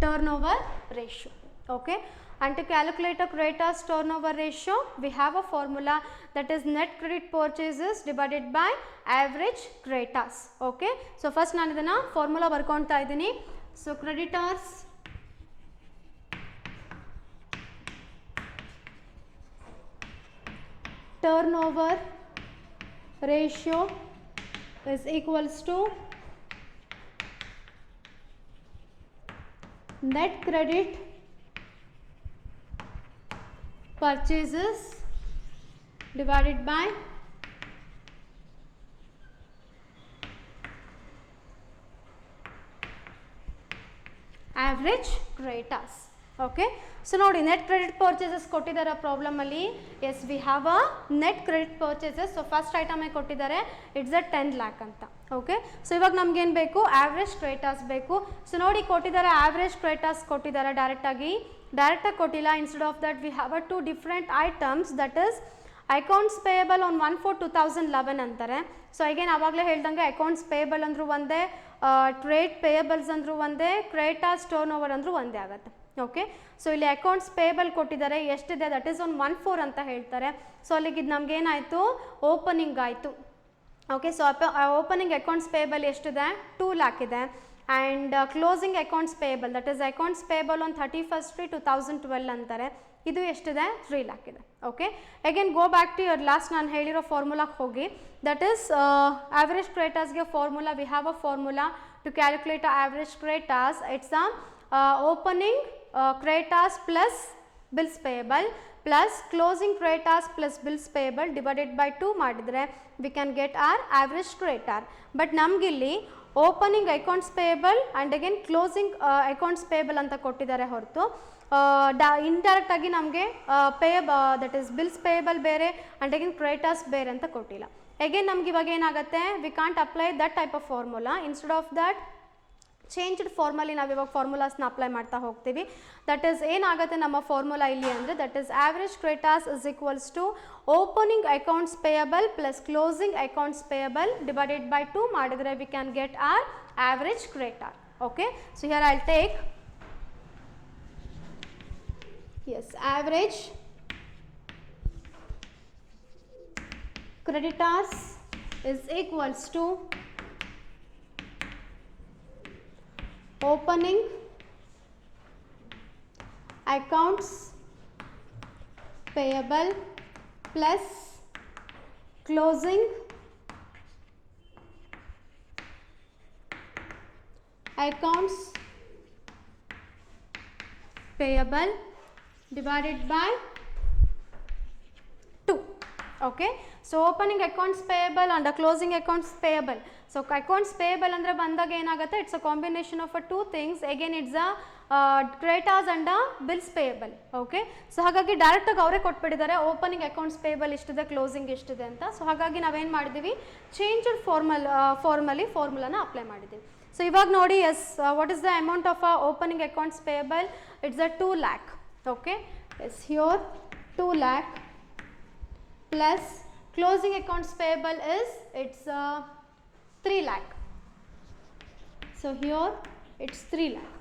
turnover ratio. Okay, and to calculate a creditors turnover ratio we have a formula, that is net credit purchases divided by average creditors. Okay, so first ನಾನು ಇದನ್ನು formula ಬರ್ಕೊಳ್ತಾ ಇದ್ದೀನಿ. So creditors turnover ratio is equals to net credit purchases divided by average creditors. Okay, so ನೋಡಿ net credit purchases ಕೊಟ್ಟಿದ್ದಾರೆ problem ಅಲ್ಲಿ. Yes, we have a net credit purchases. So first item ಕೊಟ್ಟಿದ್ದಾರೆ, it's a 10 lakh ಅಂತ. Okay, so ಇವಾಗ ನಮ್ಗೇನು ಬೇಕು, average creditors ಬೇಕು. So ನೋಡಿ ಕೊಟ್ಟಿದ್ದಾರೆ, ಆವ್ರೇಜ್ ಕ್ರೆಡಿಟರ್ಸ್ ಕೊಟ್ಟಿದ್ದಾರೆ, ಡೈರೆಕ್ಟಾಗಿ ಕೊಟ್ಟಿಲ್ಲ. Instead of that we have a 2 different items, that is accounts payable on 1/4/2011 ಅಂತಾರೆ. ಸೊ ಅಗೇನ್ ಆವಾಗಲೇ ಹೇಳ್ದಂಗೆ ಅಕೌಂಟ್ಸ್ ಪೇಯಬಲ್ ಅಂದರೂ ಒಂದೇ, ಟ್ರೇಡ್ ಪೇಯಬಲ್ಸ್ ಅಂದರೂ ಒಂದೇ, ಕ್ರೆಡಿಟರ್ಸ್ ಟರ್ನ್ ಓವರ್ ಅಂದರೂ ಒಂದೇ ಆಗುತ್ತೆ. ಓಕೆ, ಸೊ ಇಲ್ಲಿ ಅಕೌಂಟ್ಸ್ ಪೇಯಬಲ್ ಕೊಟ್ಟಿದ್ದಾರೆ, ಎಷ್ಟಿದೆ, ದಟ್ ಈಸ್ ಆನ್ 1/4 ಅಂತ ಹೇಳ್ತಾರೆ. ಸೊ ಅಲ್ಲಿಗೆ ಇದು ನಮಗೇನಾಯಿತು, ಓಪನಿಂಗ್ ಆಯಿತು. Okay, so opening accounts payable ಎಷ್ಟಿದೆ, 2 lakh ಇದೆ. And closing accounts payable, that is accounts payable on 31/3/2012 ಅಂತಾರೆ, ಇದು ಎಷ್ಟಿದೆ, 3 lakh ಇದೆ. Okay, again go back to your last ನಾನು ಹೇಳಿರೋ ಫಾರ್ಮುಲಾಗೆ ಹೋಗಿ, ದಟ್ ಈಸ್ ಆವ್ರೇಜ್ ಕ್ರೆಡಿಟರ್ಸ್ಗೆ formula, we have a formula to calculate average creditors. It's opening creditors plus bills payable plus closing creditors plus bills payable divided by 2 ಮಾಡಿದರೆ we can get our average creditor. But ನಮಗಿಲ್ಲಿ opening accounts payable and again closing accounts payable ಅಂತ ಕೊಟ್ಟಿದ್ದಾರೆ ಹೊರತು indirect ಆಗಿ ನಮಗೆ that is bills payable ಬೇರೆ and again creditors ಬೇರೆ ಅಂತ ಕೊಟ್ಟಿಲ್ಲ. ಅಗೇನ್ ನಮ್ಗೆ ಇವಾಗ ಏನಾಗುತ್ತೆ, we can't apply that type of formula. Instead of that changed ಫಾರ್ಮಲ್ಲಿ ನಾವು ಇವಾಗ ಫಾರ್ಮುಲಾಸ್ನ ಅಪ್ಲೈ ಮಾಡ್ತಾ ಹೋಗ್ತೀವಿ. ದಟ್ ಈಸ್ ಏನಾಗುತ್ತೆ ನಮ್ಮ ಫಾರ್ಮುಲಾ ಇಲ್ಲಿ ಅಂದರೆ, that is average creditors is equals to opening accounts payable plus closing accounts payable divided by 2 ಮಾಡಿದರೆ we can get our average creditor. Okay, so here I will take average creditors is equals to opening accounts payable plus closing accounts payable divided by 2. Okay, so opening accounts payable and closing accounts payable. So accounts payable andre bandaga enagutte, it's a combination of two things. Again it's a creditors and bills payable. Okay, so ಹಾಗಾಗಿ direct ಆಗಿ ಅವರೇ ಕೊಟ್ಬಿಟ್ಟಿದ್ದಾರೆ opening accounts payable ಇಷ್ಟಿದೆ, closing ಇಷ್ಟಿದೆ ಅಂತ. So ಹಾಗಾಗಿ ನಾವೇನು ಮಾಡಿದ್ದೀವಿ, ಚೇಂಜ್ಡ್ ಫಾರ್ಮುಲಾನ ಅಪ್ಲೈ ಮಾಡಿದ್ದೀವಿ. ಸೊ ಇವಾಗ ನೋಡಿ, yes what is the amount of opening accounts payable? It's a 2 lakh. Okay, yes, here 2 lakh plus closing accounts payable is it's 3 lakh. So here it's 3 lakh.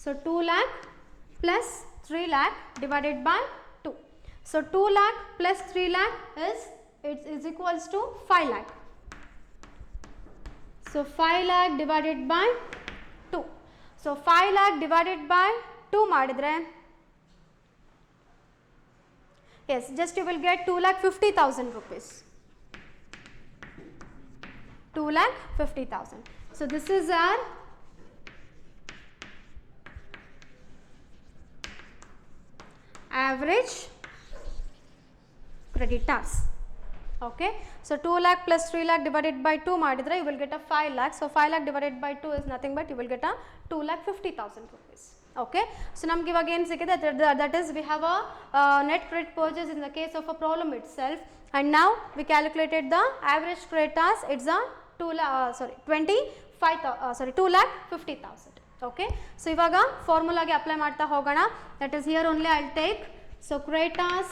So 2 lakh plus 3 lakh divided by 2. So 2 lakh plus 3 lakh is equals to 5 lakh. So 5 lakh divided by 2. So 5 lakh divided by 2 ಮಾಡಿದ್ರೆ, yes, just you will get 2,50,000 rupees. 2,50,000. So this is our average creditors. Okay, so 2 lakh plus 3 lakh divided by 2 ಮಾಡಿದ್ರೆ you will get a 5 lakh. So 5 lakh divided by 2 is nothing but you will get a 2,50,000 rupees. Okay, so ನಮ್ಗೆ ಇವಾಗ ಏನು ಸಿಕ್ಕಿದೆ, that is we have a net credit purchase in the case of a problem itself, and now we calculated the average creditors. It's a 2,50,000. Okay, so ಇವಾಗ ಫಾರ್ಮುಲಾಗೆ apply ಮಾಡ್ತಾ ಹೋಗೋಣ. that is here only I will take, so creditors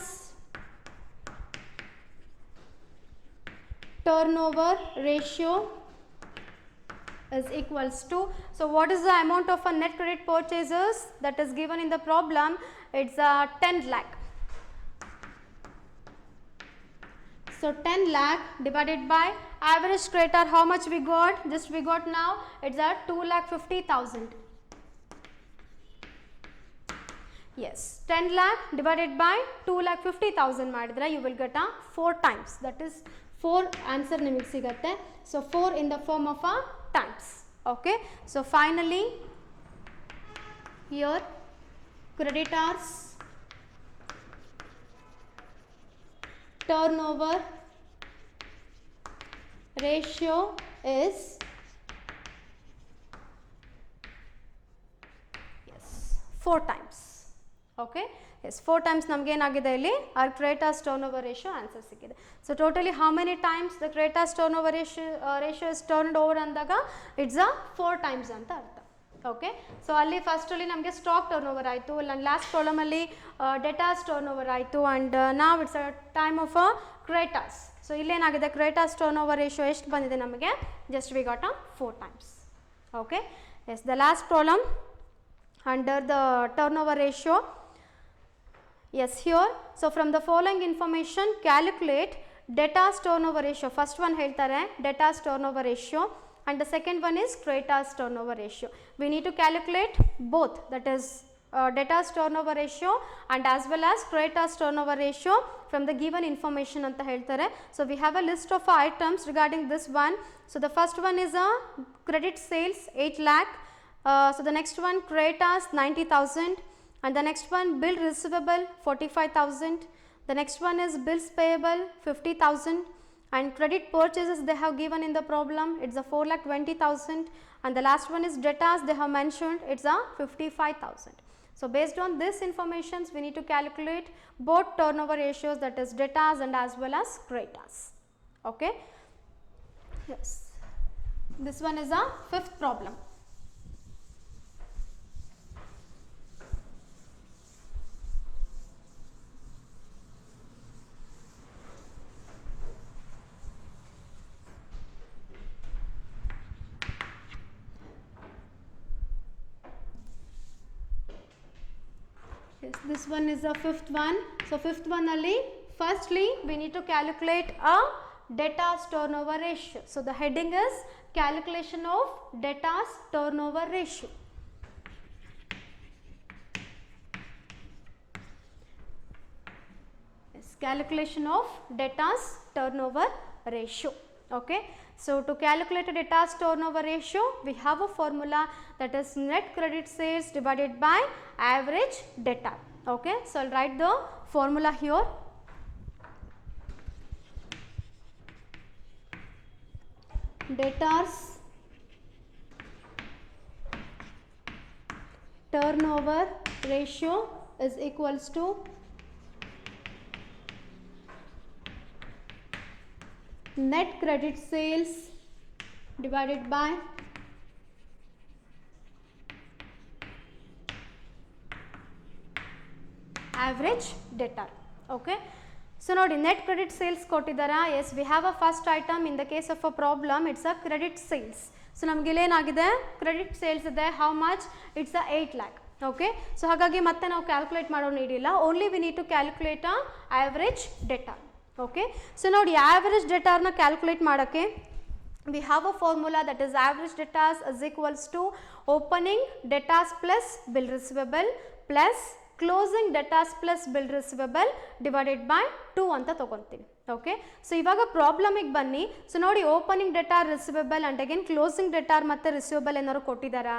turnover ratio is equals to, so what is the amount of a net credit purchases that is given in the problem? It's 10 lakh. So 10 lakh divided by average creditor, how much we got? Just we got now, it's 2,50,000. Yes, 10 lakh divided by 2,50,000 ಮಾಡಿದ್ರೆ you will get 4 times, that is 4 answer ನಿಮಗೆ ಸಿಗುತ್ತೆ. So 4 in the form of times. Okay, so finally here creditors turnover ratio is, yes, 4 times. Okay, yes, 4 times ನಮಗೆ ಏನಾಗಿದೆ ಇಲ್ಲಿ our creditors turnover ratio answer ಸಿಕ್ಕಿದೆ. So totally how many times the creditors turnover ratio is turned over ಅಂದಾಗ it's 4 times ಅಂತ ಅರ್ಥ. Okay, so ಅಲ್ಲಿ ಫಸ್ಟಲ್ಲಿ ನಮಗೆ ಸ್ಟಾಕ್ ಟರ್ನ್ ಓವರ್ ಆಯಿತು, ಲಾಸ್ಟ್ ಪ್ರಾಬ್ಲಮಲ್ಲಿ ಡೆಟಾಸ್ ಟರ್ನ್ ಓವರ್ ಆಯಿತು, ಆ್ಯಂಡ್ ನಾವು it's a time of creditors. So ಇಲ್ಲೇನಾಗಿದೆ, ಕ್ರೆಡಿಟರ್ಸ್ ಟರ್ನ್ ಓವರ್ ರೇಷಿಯೋ ಎಷ್ಟು ಬಂದಿದೆ ನಮಗೆ? Just we got 4 times. Okay, yes, the last problem under the turn over ratio. Yes, here, so from the following information calculate debtors turnover ratio. First one ಹೇಳ್ತಾರೆ debtors turnover ratio and the second one is creditors turnover ratio. We need to calculate both, that is debtors turnover ratio and as well as creditors turnover ratio from the given information ಅಂತ ಹೇಳ್ತಾರೆ. So we have a list of items regarding this one. So the first one is a credit sales 8 lakh. So the next one creditors 90,000. And the next one bill receivable 45,000. The next one is bills payable 50,000 and credit purchases they have given in the problem, it's a 4,20,000 and the last one is debtors they have mentioned, it's a 55,000. So based on this informations, we need to calculate both turnover ratios, that is debtors and as well as creditors. Okay. Yes. This one is a fifth problem. Yes, this one is the fifth one. So fifth one ali, firstly we need to calculate a debtors turnover ratio. So the heading is calculation of debtors turnover ratio. Yes, calculation of debtors turnover ratio. Okay. So to calculate a debtors turnover ratio, we have a formula, that is net credit sales divided by average debtor. Okay. So I'll write the formula here. Debtors turnover ratio is equals to net credit sales divided by average debtor. Okay. So now net credit sales kottidara. Yes, we have a first item. In the case of a problem, it's a credit sales. So namage ile enagide credit sales ide, how much? It's a 8 lakh. Okay. So hagagi matte ನಾವು calculate ಮಾಡೋ need ಇಲ್ಲ, only we need to calculate a average debtor. Okay. So ನೋಡಿ average debtor na calculate ಮಾಡಕ್ಕೆ we have a formula, that is average debtors is equals to opening debtors plus bill receivable plus closing debtors plus bill receivable divided by 2 ಅಂತ ತಗೊಂತೀವಿ. Okay. So ಇವಾಗ ಪ್ರಾಬ್ಲಮಿಗೆ ಬನ್ನಿ. So ನೋಡಿ opening debtor receivable and again closing debtor ಮತ್ತು receivable ಏನಾದ್ರು ಕೊಟ್ಟಿದ್ದಾರಾ?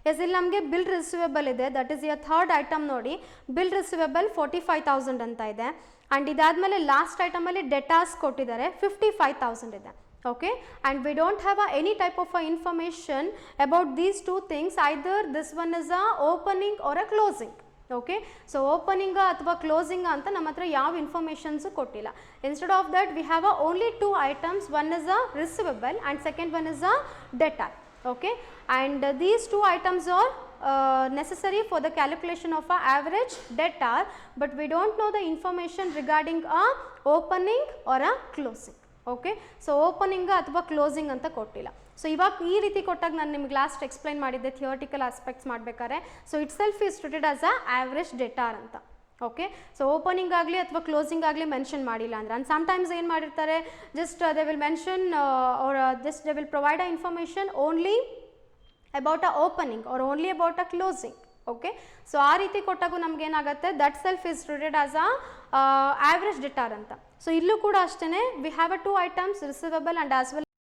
S, ಇಲ್ಲಿ ನಮಗೆ bill receivable ಇದೆ, that is ಯ ಥರ್ಡ್ ಐಟಮ್. ನೋಡಿ ಬಿಲ್ ರಿಸಿವೇಬಲ್ 45,000 ಅಂತ ಇದೆ, ಆ್ಯಂಡ್ ಇದಾದಮೇಲೆ ಲಾಸ್ಟ್ ಐಟಮಲ್ಲಿ ಡೆಟಾರ್ಸ್ ಕೊಟ್ಟಿದ್ದಾರೆ 55,000 ಇದೆ. Okay, and we don't have any type of information about these two things, either this one is a opening or a closing. Okay, so opening ಅಥವಾ closing ಅಂತ ನಮ್ಮ ಹತ್ರ ಯಾವ ಇನ್ಫಾರ್ಮೇಷನ್ಸು ಕೊಟ್ಟಿಲ್ಲ. Instead of that we have only two items, one is a receivable and second one is a debtor. Okay, and these two items are necessary for the calculation of a average debtor, but we don't know the information regarding a opening or a closing. Okay. So opening ಅಥವಾ closing ಅಂತ ಕೊಟ್ಟಿಲ್ಲ. So ಇವಾಗ ಈ ರೀತಿ ಕೊಟ್ಟಾಗ ನಾನು ನಿಮ್ಗೆ last explain ಮಾಡಿದ್ದೆ ಥಿಯೋಟಿಕಲ್ ಆಸ್ಪೆಕ್ಟ್ಸ್ ಮಾಡಬೇಕಾದ್ರೆ. So it self is treated as a average debtor ಅಂತ. ಓಕೆ. ಸೊ ಓಪನಿಂಗ್ ಆಗಲಿ ಅಥವಾ ಕ್ಲೋಸಿಂಗ್ ಆಗಲಿ ಮೆನ್ಷನ್ ಮಾಡಿಲ್ಲ ಅಂದರೆ, ಆ್ಯಂಡ್ ಸಮ್ಟೈಮ್ಸ್ ಏನು ಮಾಡಿರ್ತಾರೆ, just they will mention or just they will provide a information only about a opening or only about a closing. Okay. So ಆ ರೀತಿ ಕೊಟ್ಟಾಗೂ ನಮ್ಗೆ ಏನಾಗುತ್ತೆ, that self is treated as a average debtor ಅಂತ. So ಇಲ್ಲೂ ಕೂಡ ಅಷ್ಟೇ, we have a two items receivable and as well